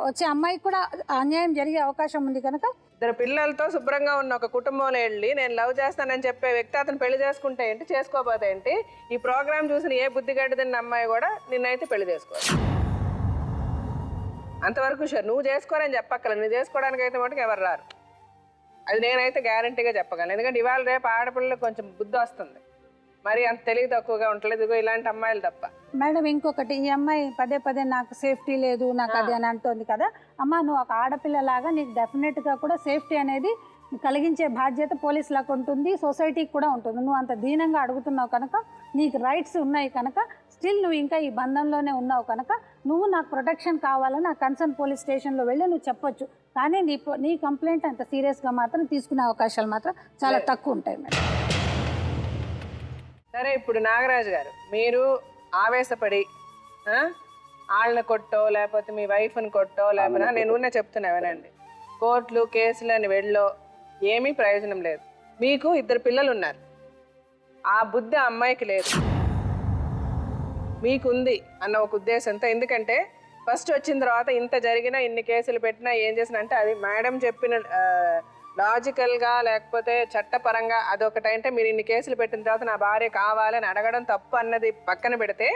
వచ్చే అమ్మాయికి కూడా అన్యాయం జరిగే అవకాశం ఉంది. కనుక ఇద్దరు పిల్లలతో శుభ్రంగా ఉన్న ఒక కుటుంబంలో వెళ్ళి నేను లవ్ చేస్తానని చెప్పే వ్యక్తి అతను పెళ్లి చేసుకుంటే ఏంటి, చేసుకోకపోతే ఏంటి, ఈ ప్రోగ్రామ్ చూసిన ఏ బుద్ధిగడ్డ తిన్న అమ్మాయి కూడా నిన్నైతే పెళ్లి చేసుకోవాలి. అంతవరకు షూర్. నువ్వు చేసుకోరని చెప్పక్కర్లేదు, నువ్వు చేసుకోవడానికి అయితే మటుకు ఎవరు రారు, అది నేనైతే గ్యారంటీగా చెప్పగలను. ఎందుకంటే ఇవాళ రేపు ఆడపిల్లలకు కొంచెం బుద్ధి వస్తుంది, మరి అంత తెలివి తక్కువగా ఉండలేదు ఇలాంటి అమ్మాయిలు తప్ప. మేడం ఇంకొకటి, ఈ అమ్మాయి పదే నాకు సేఫ్టీ లేదు నాకు అది అని అంటుంది కదా. అమ్మ నువ్వు ఒక ఆడపిల్లలాగా నీకు డెఫినెట్గా కూడా సేఫ్టీ అనేది కలిగించే బాధ్యత పోలీసులకు ఉంటుంది, సొసైటీకి కూడా ఉంటుంది. నువ్వు అంత దీనంగా అడుగుతున్నావు కనుక, నీకు రైట్స్ ఉన్నాయి కనుక, స్టిల్ నువ్వు ఇంకా ఈ బంధంలోనే ఉన్నావు కనుక నువ్వు నాకు ప్రొటెక్షన్ కావాలని ఆ కన్సర్న్ పోలీస్ స్టేషన్లో వెళ్ళి నువ్వు చెప్పొచ్చు. కానీ నీ కంప్లైంట్ అంత సీరియస్గా మాత్రం తీసుకునే అవకాశాలు మాత్రం చాలా తక్కువ ఉంటాయి మేడం. సరే, ఇప్పుడు నాగరాజు గారు, మీరు ఆవేశపడి వాళ్ళని కొట్టో లేకపోతే మీ వైఫ్ని కొట్టో లేకపోతే నేను చెప్తున్నా వినండి, కోర్టులు కేసులు అని వెళ్ళో ఏమీ ప్రయోజనం లేదు. మీకు ఇద్దరు పిల్లలు ఉన్నారు, ఆ బుద్ధి అమ్మాయికి లేదు, మీకుంది అన్న ఒక ఉద్దేశంతో. ఎందుకంటే ఫస్ట్ వచ్చిన తర్వాత ఇంత జరిగినా ఇన్ని కేసులు పెట్టినా ఏం చేసినా అంటే అది మేడం చెప్పిన లాజికల్గా లేకపోతే చట్టపరంగా అదొకటంటే మీరు ఇన్ని కేసులు పెట్టిన తర్వాత నా భార్య కావాలని అడగడం తప్పు అన్నది పక్కన పెడితే,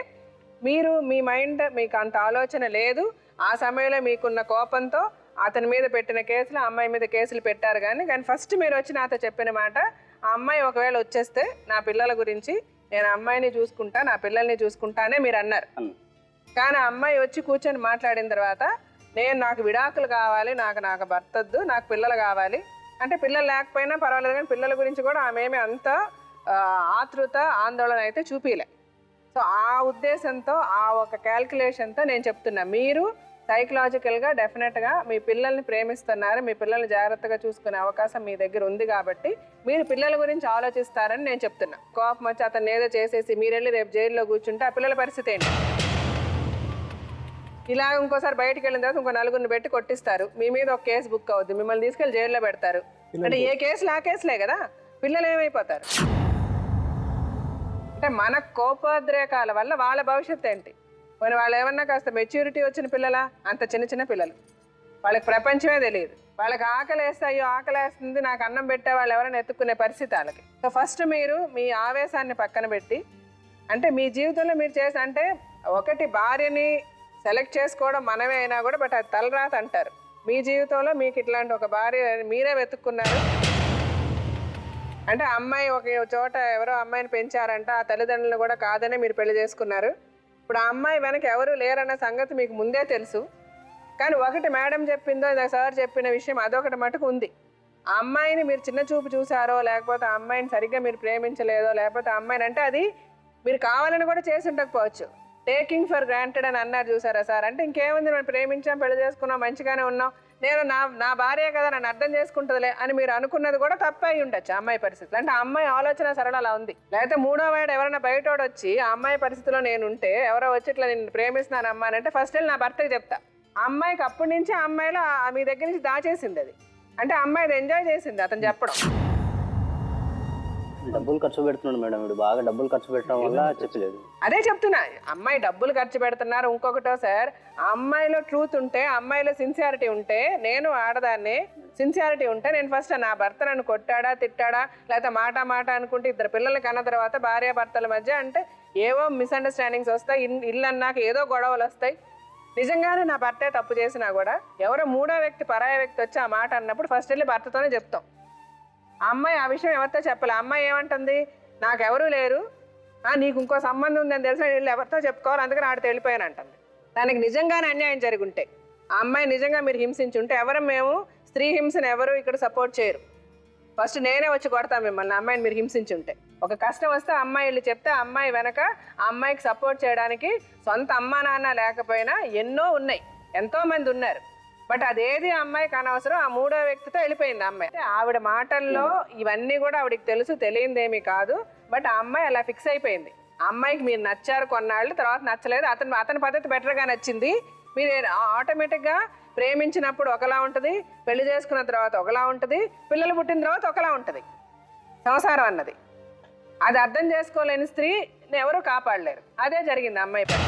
మీరు మీ మైండ్ మీకు అంత ఆలోచన లేదు, ఆ సమయంలో మీకున్న కోపంతో అతని మీద పెట్టిన కేసులు అమ్మాయి మీద కేసులు పెట్టారు. కానీ ఫస్ట్ మీరు వచ్చి నాతో చెప్పిన మాట, ఆ అమ్మాయి ఒకవేళ వచ్చేస్తే నా పిల్లల గురించి నేను అమ్మాయిని చూసుకుంటా నా పిల్లల్ని చూసుకుంటానే మీరు అన్నారు. కానీ ఆ అమ్మాయి వచ్చి కూర్చొని మాట్లాడిన తర్వాత నాకు విడాకులు కావాలి, నాకు భర్తద్దు, నాకు పిల్లలు కావాలి అంటే, పిల్లలు లేకపోయినా పర్వాలేదు కానీ పిల్లల గురించి కూడా ఆమె ఏమి అంత ఆతృత ఆందోళన అయితే చూపిలే. సో ఆ ఉద్దేశంతో ఆ ఒక క్యాల్కులేషన్తో నేను చెప్తున్నా, మీరు సైకలాజికల్గా డెఫినెట్గా మీ పిల్లల్ని ప్రేమిస్తున్నారు, మీ పిల్లల్ని జాగ్రత్తగా చూసుకునే అవకాశం మీ దగ్గర ఉంది కాబట్టి మీరు పిల్లల గురించి ఆలోచిస్తారని నేను చెప్తున్నా. కోపం వచ్చి అతను ఏదో చేసేసి మీరు వెళ్ళి రేపు జైల్లో కూర్చుంటే ఆ పిల్లల పరిస్థితి ఏంటి? ఇలా ఇంకోసారి బయటకు వెళ్ళిన తర్వాత ఇంకో నలుగురిని పెట్టి కొట్టిస్తారు, మీ మీద ఒక కేసు బుక్ అవుద్ది, మిమ్మల్ని తీసుకెళ్ళి జైల్లో పెడతారు. అంటే ఏ కేసులు ఆ కేసులే కదా, పిల్లలు ఏమైపోతారు? అంటే మన కోపోద్రేకాల వల్ల వాళ్ళ భవిష్యత్తు ఏంటి? మరి వాళ్ళు ఏమన్నా కాస్త మెచ్యూరిటీ వచ్చిన పిల్లలా? అంత చిన్న చిన్న పిల్లలు, వాళ్ళకి ప్రపంచమే తెలియదు. వాళ్ళకి ఆకలి వేస్తే అయ్యో ఆకలేస్తుంది నాకు అన్నం పెట్టే వాళ్ళు ఎవరైనా ఎత్తుక్కునే పరిస్థితి వాళ్ళకి. సో ఫస్ట్ మీరు మీ ఆవేశాన్ని పక్కన పెట్టి, అంటే మీ జీవితంలో మీరు చేసి, అంటే ఒకటి భార్యని సెలెక్ట్ చేసుకోవడం మనమే అయినా కూడా, బట్ అది తలరాత అంటారు. మీ జీవితంలో మీకు ఇట్లాంటి ఒక భార్య మీరే వెతుక్కున్నారు. అంటే అమ్మాయి ఒక చోట ఎవరో అమ్మాయిని పెంచారంట, ఆ తల్లిదండ్రులు కూడా కాదనే మీరు పెళ్లి చేసుకున్నారు. ఇప్పుడు ఆ అమ్మాయి వెనక ఎవరు లేరన్న సంగతి మీకు ముందే తెలుసు. కానీ ఒకటి మేడం చెప్పిందో సార్ చెప్పిన విషయం అదొకటి మటుకు ఉంది. ఆ అమ్మాయిని మీరు చిన్న చూపు చూసారో, లేకపోతే ఆ అమ్మాయిని సరిగ్గా మీరు ప్రేమించలేదో, లేకపోతే ఆ అమ్మాయిని, అంటే అది మీరు కావాలని కూడా చేసి ఉండకపోవచ్చు. టేకింగ్ ఫర్ గ్రాంటెడ్ అని అన్నారు చూసారా సార్? అంటే ఇంకేముంది, మనం ప్రేమించాం, పెళ్లి చేసుకున్నాం, మంచిగానే ఉన్నాం, నేను నా భార్య కదా నన్ను అర్థం చేసుకుంటుందిలే అని మీరు అనుకున్నది కూడా తప్ప అయి ఉండొచ్చు అమ్మాయి పరిస్థితులు. అంటే ఆ అమ్మాయి ఆలోచన సరళ అలా ఉంది. లేకపోతే మూడో వాడు ఎవరైనా బయటోడు వచ్చి ఆ అమ్మాయి పరిస్థితిలో నేను ఉంటే, ఎవరో వచ్చి ఇట్లా నేను ప్రేమిస్తున్నాను అమ్మా అని అంటే ఫస్ట్ వెళ్ళి నా భర్తకి చెప్తా. ఆ అమ్మాయికి అప్పటి నుంచి ఆ అమ్మాయిలో మీ దగ్గర నుంచి దాచేసింది అది. అంటే ఆ అమ్మాయి అది ఎంజాయ్ చేసింది అతను చెప్పడం. డబ్బులు ఖర్చు పెడుతున్నాడు మేడం, వీడు బాగా డబ్బులు ఖర్చు పెట్టడం వల్ల చెప్పలేదు. అదే చెప్తున్నా, అమ్మాయి డబ్బులు ఖర్చు పెడుతున్నారు. ఇంకొకటో సార్, ఆ అమ్మాయిలో ట్రూత్ ఉంటే, ఆ అమ్మాయిలో సిన్సియారిటీ ఉంటే, నేను ఆడదాన్ని సిన్సియారిటీ ఉంటే, నేను ఫస్ట్ నా భర్త నన్ను కొట్టాడా తిట్టాడా, లేకపోతే మాట అనుకుంటే ఇద్దరు పిల్లలకి అన్న తర్వాత భార్యాభర్తల మధ్య అంటే ఏవో మిస్అండర్స్టాండింగ్స్ వస్తాయి, ఇల్లు అన్నాక ఏదో గొడవలు వస్తాయి. నిజంగానే నా భర్తే తప్పు చేసినా కూడా ఎవరో మూడో వ్యక్తి పరాయ వ్యక్తి వచ్చి ఆ మాట అన్నప్పుడు ఫస్ట్ వెళ్ళి భర్తతోనే చెప్తాం. ఆ అమ్మాయి ఆ విషయం ఎవరితో చెప్పాలి. ఆ అమ్మాయి ఏమంటుంది, నాకెవరూ లేరు, నీకు ఇంకో సంబంధం ఉందని తెలిసిన వీళ్ళు ఎవరితో చెప్పుకోవాలి, అందుకని ఆడితే వెళ్ళిపోయాను అంటుంది. దానికి నిజంగానే అన్యాయం జరుగుంటే, ఆ అమ్మాయి నిజంగా మీరు హింసించుంటే, మేము స్త్రీ హింసను ఎవరు ఇక్కడ సపోర్ట్ చేయరు, ఫస్ట్ నేనే వచ్చి కొడతాను మిమ్మల్ని, అమ్మాయిని మీరు హింసించుంటే. ఒక కష్టం వస్తే అమ్మాయి వెళ్ళి చెప్తే, ఆ అమ్మాయి వెనక ఆ అమ్మాయికి సపోర్ట్ చేయడానికి సొంత అమ్మా నాన్న లేకపోయినా ఎన్నో ఉన్నాయి, ఎంతోమంది ఉన్నారు. బట్ అదేది ఆ అమ్మాయికి అనవసరం, ఆ మూడో వ్యక్తితో వెళ్ళిపోయింది అమ్మాయి. ఆవిడ మాటల్లో ఇవన్నీ కూడా ఆవిడకి తెలుసు, తెలియందేమీ కాదు. బట్ ఆ అమ్మాయి అలా ఫిక్స్ అయిపోయింది. ఆ అమ్మాయికి మీరు నచ్చారు కొన్నాళ్ళు, తర్వాత నచ్చలేదు, అతని పద్ధతి బెటర్గా నచ్చింది. మీరు ఆటోమేటిక్గా ప్రేమించినప్పుడు ఒకలా ఉంటుంది, పెళ్లి చేసుకున్న తర్వాత ఒకలా ఉంటుంది, పిల్లలు పుట్టిన తర్వాత ఒకలా ఉంటుంది సంసారం అన్నది. అది అర్థం చేసుకోలేని స్త్రీని ఎవరూ కాపాడలేరు. అదే జరిగింది అమ్మాయి పని.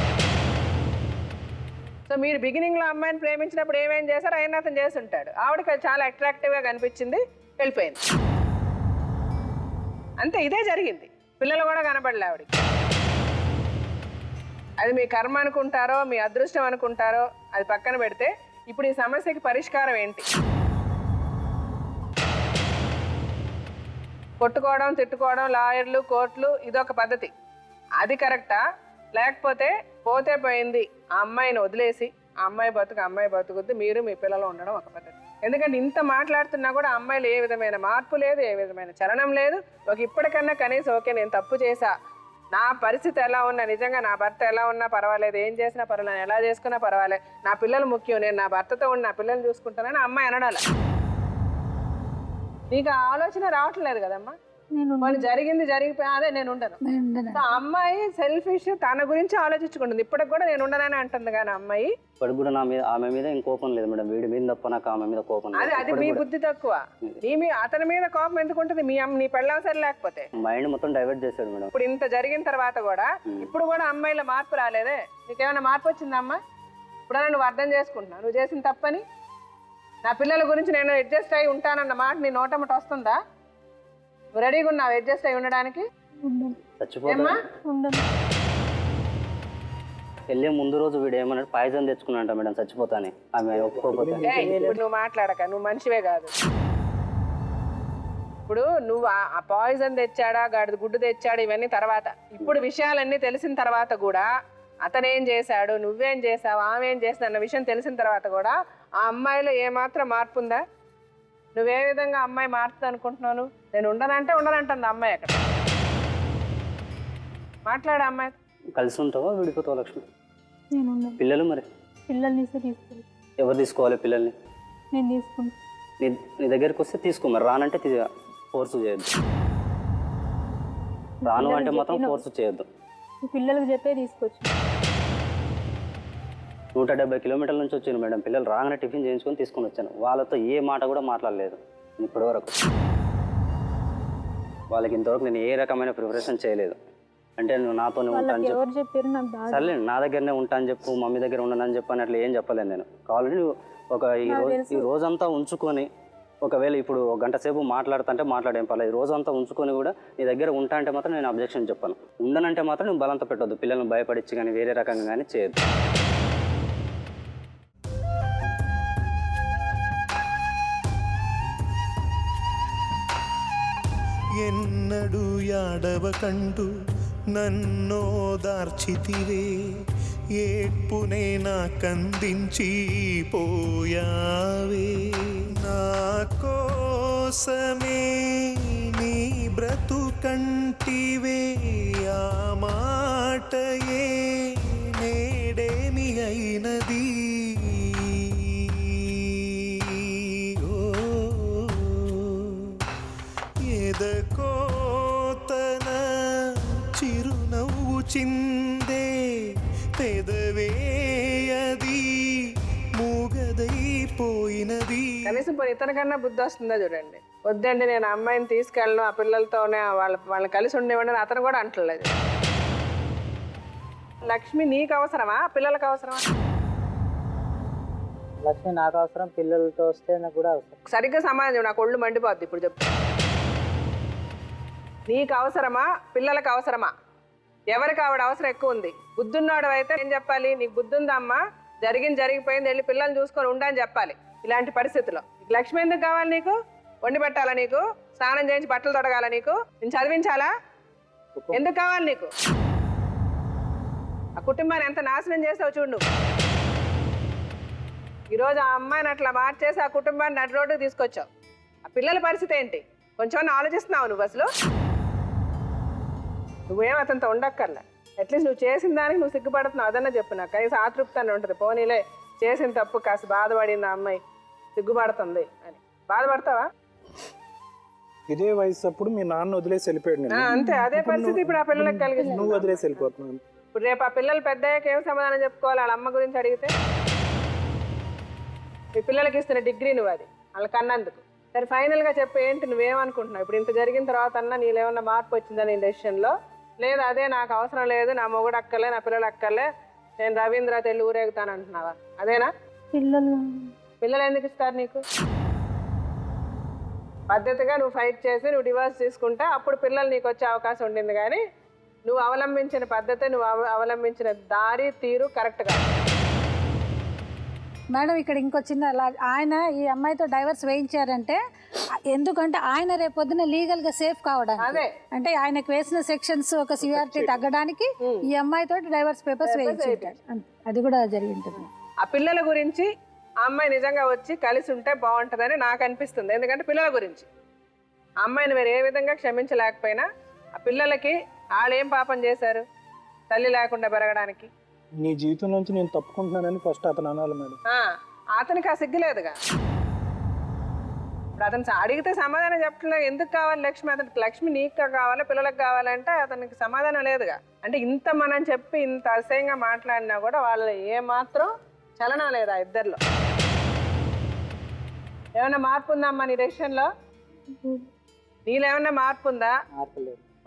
సో మీరు బిగినింగ్లో అమ్మాయిని ప్రేమించినప్పుడు ఏమేం చేశారో ఆయన అతను చేసి ఉంటాడు. ఆవిడకి అది చాలా అట్రాక్టివ్గా కనిపించింది, వెళ్ళిపోయింది. అంతే, ఇదే జరిగింది. పిల్లలు కూడా కనపడలే ఆవిడకి. అది మీ కర్మ అనుకుంటారో, మీ అదృష్టం అనుకుంటారో, అది పక్కన పెడితే ఇప్పుడు ఈ సమస్యకి పరిష్కారం ఏంటి? కొట్టుకోవడం, తిట్టుకోవడం, లాయర్లు, కోర్టులు, ఇదొక పద్ధతి. అది కరెక్టా? లేకపోతే పోతే పోయింది, ఆ అమ్మాయిని వదిలేసి ఆ అమ్మాయి బతుకుద్ది, మీరు మీ పిల్లలు ఉండడం ఒక పద్ధతి. ఎందుకంటే ఇంత మాట్లాడుతున్నా కూడా అమ్మాయిలు ఏ విధమైన మార్పు లేదు, ఏ విధమైన చలనం లేదు. ఇప్పటికన్నా కనీసం ఓకే నేను తప్పు చేశా, నా పరిస్థితి ఎలా ఉన్నా, నిజంగా నా భర్త ఎలా ఉన్నా పర్వాలేదు, ఏం చేసినా పర్వాలేదు, ఎలా చేసుకున్నా పర్వాలేదు, నా పిల్లలు ముఖ్యం, నేను నా భర్తతో ఉండి నా పిల్లల్ని చూసుకుంటానని అమ్మాయి అనడాలి. నీకు ఆ ఆలోచన రావట్లేదు కదమ్మా. వాళ్ళు జరిగింది జరిగిపోయి అదే నేను ఉండను. సో అమ్మాయి సెల్ఫిష్, తన గురించి ఆలోచించుకుంటుంది. ఇప్పటికి కూడా నేను ఉండనని అంటుంది కానీ అమ్మాయి ఇప్పటికి కూడా ఆమె మీద ఏం కోపం లేదు మేడం, వీడి మీద తప్ప నాకు ఆమె మీద కోపం లేదు. అది మీ బుద్ధి తక్కువ. అతని మీద కోపం ఎందుకు ఉంటుంది? నీ పెళ్ళాం సరి లేకపోతే మైండ్ మొత్తం డైవర్ట్ చేశాడు మేడం. ఇప్పుడు ఇంత జరిగిన తర్వాత కూడా ఇప్పుడు కూడా అమ్మాయిలో మార్పు రాలేదే? నీకేమైనా మార్పు వచ్చిందమ్మా? ఇప్పుడైనా నువ్వు అర్థం చేసుకుంటున్నావు నువ్వు చేసిన తప్పని? నా పిల్లల గురించి నేను అడ్జస్ట్ అయి ఉంటానన్న మాట నీ నోటమట వస్తుందా? నువ్వు రెడీగా ఉన్నావు అడ్జస్ట్ అయి ఉండడానికి? వెళ్ళే ముందు రోజు వీడు ఏమన్నాడు, పాయిజన్ తెచ్చుకున్నా మేడం చచ్చిపోతానే. ఆమె ఒప్పుకోకపోతే ఇప్పుడు నువ్వు మాట్లాడక, నువ్వు మనిషివే కాదు. ఇప్పుడు నువ్వు ఆ పాయిజన్ తెచ్చాడా, గాడిద గుడ్డు తెచ్చాడు, ఇవన్నీ తర్వాత. ఇప్పుడు విషయాలన్నీ తెలిసిన తర్వాత కూడా అతనేం చేశాడు, నువ్వేం చేసావు, ఆమె ఏం చేసింది అన్న విషయం తెలిసిన తర్వాత కూడా ఆ అమ్మాయిలో ఏమాత్రం మార్పు ఉందా? నువ్వే విధంగా అమ్మాయి మారుతుంది అనుకుంటున్నావు? నేను ఉండనంటే ఉండనంటుంది అమ్మాయి. అక్కడ మాట్లాడే అమ్మాయి కలిసి ఉంటావా విడిపోతావా లక్ష్మి? నేను పిల్లలు మరి పిల్లల్ని తీసుకోవాలి. ఎవరు తీసుకోవాలి పిల్లల్ని? నేను తీసుకుంటా. నీ దగ్గరికి వస్తే తీసుకో, మరి రానంటే ఫోర్స్ చేయొద్దు. రాను అంటే మాత్రం ఫోర్స్ చేయొద్దు. పిల్లలకు చెప్పే తీసుకొచ్చి 170 కిలోమీటర్ల నుంచి వచ్చాను మేడం. పిల్లలు రాగానే టిఫిన్ చేయించుకొని తీసుకొని వచ్చాను. వాళ్ళతో ఏ మాట కూడా మాట్లాడలేదు ఇప్పటివరకు. వాళ్ళకి ఇంతవరకు నేను ఏ రకమైన ప్రిపరేషన్ చేయలేదు. అంటే నువ్వు నాతోనే ఉంటా అని వాళ్ళకి చెప్పు. ఎవరు చెప్పారు నాకు బాగా సర్లే నా దగ్గరనే ఉంటా అని చెప్పు, మమ్మీ దగ్గర ఉండనని చెప్పు అని అట్లా ఏం చెప్పలేను నేను. కావాలంటే నువ్వు ఈ రోజంతా ఉంచుకొని, ఒకవేళ ఇప్పుడు ఒక గంట సేపు మాట్లాడుతుంటే మాట్లాడేం పర్లేదు, ఈ రోజంతా ఉంచుకొని కూడా నీ దగ్గర ఉంటా అంటే మాత్రం నేను అబ్జెక్షన్ చెప్పాను. ఉండనంటే మాత్రం నువ్వు బలంతా పెట్టొద్దు, పిల్లల్ని భయపడిచ్చి కానీ వేరే రకంగా కానీ చేయొద్దు. ఎన్నడు యాడవకంటూ నన్నోదార్చితివే, ఏడ్పునే నాకందించి పోయావే. నా కోసమే నీ బ్రతుకంటివే, ఆ మాటయే నేడేమి అయినది. ఎదకోతన చిరునవ్వు చిందే పెదవేయది మూగదైపోయినది. కనీసం పోనీ ఇతనికన్నా బుద్ధి వస్తుందా చూడండి. వద్దండి నేను ఆ అమ్మాయిని తీసుకెళ్ళను, ఆ పిల్లలతోనే వాళ్ళని కలిసి ఉండేవాడిని అతను కూడా అంటలేదు. లక్ష్మి నీకు అవసరమా, పిల్లలకు అవసరమా? లక్ష్మి నాకు అవసరం, పిల్లలతో వస్తే నాకు కూడా అవసరం. సరిగ్గా సమాధానం చెప్పు, నాకు ఒళ్ళు మండిపోద్ది ఇప్పుడు చెప్పు. నీకు అవసరమా, పిల్లలకు అవసరమా? ఎవరికి ఆవిడ అవసరం ఎక్కువ ఉంది? బుద్ధున్నాడు అయితే ఏం చెప్పాలి? నీకు బుద్ధి ఉందా అమ్మా, జరిగిపోయింది, వెళ్ళి పిల్లల్ని చూసుకొని ఉండని చెప్పాలి. ఇలాంటి పరిస్థితుల్లో లక్ష్మి ఎందుకు కావాలి నీకు? వండి పెట్టాలా నీకు? స్నానం చేయించి బట్టలు తొడగాల నీకు? నేను చదివించాలా? ఎందుకు కావాలి నీకు? ఆ కుటుంబాన్ని ఎంత నాశనం చేసావు చూడు నువ్వు. ఈరోజు ఆ అమ్మాయిని అట్లా మార్చేసి ఆ కుటుంబాన్ని నడి రోడ్డుకి తీసుకొచ్చావు. ఆ పిల్లల పరిస్థితి ఏంటి? కొంచెం ఆలోచిస్తున్నావు నువ్వు అసలు? నువ్వేం అతనితో ఉండక్కర్లే. అట్లీస్ట్ నువ్వు చేసిన దానికి నువ్వు సిగ్గుపడుతున్నావు అదన్నా చెప్పు నాకు. కనీసం ఆతృప్తి అని ఉంటుంది, పోనీలే చేసిన తప్పు కాస్త బాధపడింది ఆ అమ్మాయి, సిగ్గుపడుతుంది అని. బాధపడతావా? ఇదే వయసు అప్పుడు మీ నాన్న వదిలేసి వెళ్ళిపోయాడు నేను. అంతే, అదే పరిస్థితి ఇప్పుడు ఆ పిల్లలకు కలిగింది. నువ్వు వదిలేసి వెళ్ళిపోతున్నావు. ఇప్పుడు రేపు ఆ పిల్లలు పెద్దయ్యాక ఏం సమాధానం చెప్పుకోవాలి వాళ్ళ అమ్మ గురించి అడిగితే? మీ పిల్లలకి ఇస్తున్న డిగ్రీ నువ్వు అది వాళ్ళకి అన్నందుకు. సరే ఫైనల్గా చెప్పు, ఏంటి నువ్వేమనుకుంటున్నావు? ఇప్పుడు ఇంత జరిగిన తర్వాత అన్నా నీళ్ళేమన్నా మార్పు వచ్చిందా నీ డెసిషన్లో? లేదు అదే నాకు అవసరం లేదు, నా మొగుడు అక్కర్లే, నా పిల్లలు అక్కర్లే, నేను రవీంద్ర తెల్లి ఊరేగుతాను అంటున్నావా? అదేనా? పిల్లలు ఎందుకు ఇస్తారు నీకు? పద్ధతిగా నువ్వు ఫైట్ చేసి నువ్వు డివోర్స్ తీసుకుంటే అప్పుడు పిల్లలు నీకు వచ్చే అవకాశం ఉండింది. కానీ నువ్వు అవలంబించిన పద్ధతి, నువ్వు అవలంబించిన దారి తీరు కరెక్ట్ కాదు. మేడం ఇక్కడ ఇంకో చిన్న ఆయన ఈ అమ్మాయితో డైవర్స్ వేయించారంటే ఎందుకంటే ఆయన రేపొద్దున లీగల్ గా సేఫ్ కావడానికి, అదే అంటే ఆయనకు వేసిన సెక్షన్స్ ఒక సివియారిటీ తగ్గడానికి ఈ అమ్మాయితో డైవర్స్ పేపర్స్ వేయించారు. అది కూడా జరిగి ఉంటుంది. ఆ పిల్లల గురించి ఆ అమ్మాయి నిజంగా వచ్చి కలిసి ఉంటే బాగుంటుందని నాకు అనిపిస్తుంది. ఎందుకంటే పిల్లల గురించి ఆ అమ్మాయిని మీరు ఏ విధంగా క్షమించలేకపోయినా ఆ పిల్లలకి వాళ్ళు ఏం పాపం చేశారు తల్లి లేకుండా పెరగడానికి? నీ జీవితం నుంచి నేను తప్పుకుంటున్నానని ఫస్ట్ అతను అనాలి మేడం. అతనికి ఆ సిగ్గులేదుగా. ఇప్పుడు అతను అడిగితే సమాధానం చెప్పట్లేదు. ఎందుకు కావాలి లక్ష్మి? అతనికి లక్ష్మి నీకు కావాలి, పిల్లలకు కావాలంటే అతనికి సమాధానం లేదుగా. అంటే ఇంత మనం చెప్పి ఇంత అసహ్యంగా మాట్లాడినా కూడా వాళ్ళు ఏమాత్రం చలనం లేదా ఇద్దరిలో? ఏమైనా మార్పు ఉందా అమ్మా నీ డెసిషన్లో? నీలో ఏమన్నా మార్పు ఉందా?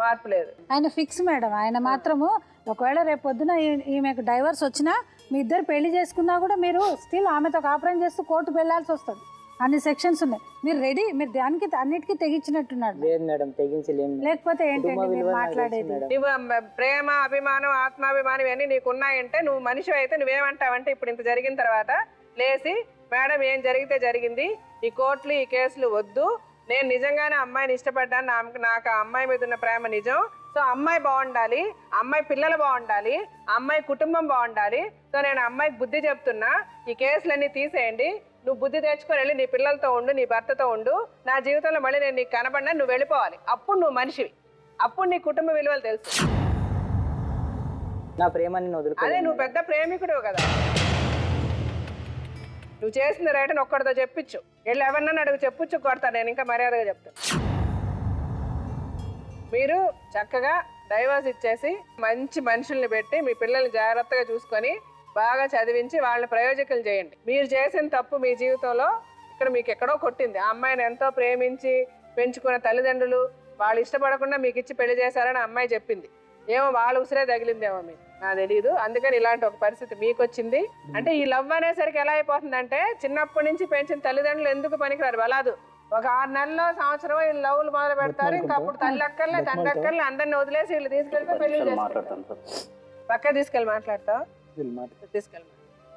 మార్పు లేదు. ఆయన ఫిక్స్ మేడం. ఆయన మాత్రము ఒకవేళ రేపు పొద్దున ఈమెకు డైవర్స్ వచ్చినా మీ ఇద్దరు పెళ్లి చేసుకున్నా కూడా మీరు స్టిల్ ఆమెతో కాపురం చేస్తూ కోర్టుకు వెళ్ళాల్సి వస్తుంది. అన్ని సెక్షన్స్ ఉన్నాయి. మీరు రెడీ, మీరు దానికి అన్నిటికీ తెగించినట్టున్నాడు. లేదు మేడం, తెగించలేము. లేకపోతే ఏంటంటే మీరు మాట్లాడేది? నువ్వు ప్రేమ, అభిమానం, ఆత్మాభిమానం ఇవన్నీ నీకు ఉన్నాయంటే నువ్వు మనిషి అయితే నువ్వేమంటావంటే ఇప్పుడు ఇంత జరిగిన తర్వాత లేచి మేడం ఏం జరిగితే జరిగింది, ఈ కోర్టులు ఈ కేసులు వద్దు, నేను నిజంగానే అమ్మాయిని ఇష్టపడ్డాను, నాకు ఆ అమ్మాయి మీద ఉన్న ప్రేమ నిజం, సో అమ్మాయి బాగుండాలి, అమ్మాయి పిల్లలు బాగుండాలి, అమ్మాయి కుటుంబం బాగుండాలి, సో నేను అమ్మాయికి బుద్ధి చెప్తున్నా, ఈ కేసులన్నీ తీసేయండి, నువ్వు బుద్ధి తెచ్చుకొని వెళ్ళి నీ పిల్లలతో ఉండు, నీ భర్తతో ఉండు, నా జీవితంలో మళ్ళీ నేను నీకు కనబడినా నువ్వు వెళ్ళిపోవాలి. అప్పుడు నువ్వు మనిషివి, అప్పుడు నీ కుటుంబ విలువలు తెలుసు. నా ప్రేమని వదులుకో. అదే నువ్వు పెద్ద ప్రేమికుడు కదా. నువ్వు చేసిన రైటని ఒక్కడితో చెప్పించు, వెళ్ళి ఎవరినన్నా అడుగు, చెప్పుచ్చు కొడతా, నేను ఇంకా మర్యాదగా చెప్తాను. మీరు చక్కగా డైవర్స్ ఇచ్చేసి మంచి మనుషుల్ని పెట్టి మీ పిల్లల్ని జాగ్రత్తగా చూసుకొని బాగా చదివించి వాళ్ళని ప్రయోజకులు చేయండి. మీరు చేసిన తప్పు మీ జీవితంలో ఇక్కడ మీకు ఎక్కడో కొట్టింది. ఆ అమ్మాయిని ఎంతో ప్రేమించి పెంచుకున్న తల్లిదండ్రులు వాళ్ళు ఇష్టపడకుండా మీకు ఇచ్చి పెళ్లి చేశారని అమ్మాయి చెప్పింది. ఏమో వాళ్ళ ఉసిరే తగిలిందేమో మీకు, నాకు తెలియదు. అందుకని ఇలాంటి ఒక పరిస్థితి మీకు వచ్చింది. అంటే ఈ లవ్ అనేసరికి ఎలా అయిపోతుందంటే చిన్నప్పటి నుంచి పెంచిన తల్లిదండ్రులు ఎందుకు పనికిరారు వలాదు. ఒక 6 నెలల్లో సంవత్సరం వీళ్ళు లవ్లు మొదలు పెడతారు. ఇంకా అప్పుడు తల్లి అక్కర్లే తండ్రి అక్కర్లే అందరిని వదిలేసి వీళ్ళు తీసుకెళ్ళి పెళ్లి మాట్లాడతాను సార్. పక్క తీసుకెళ్ళి మాట్లాడతావు, తీసుకెళ్ళి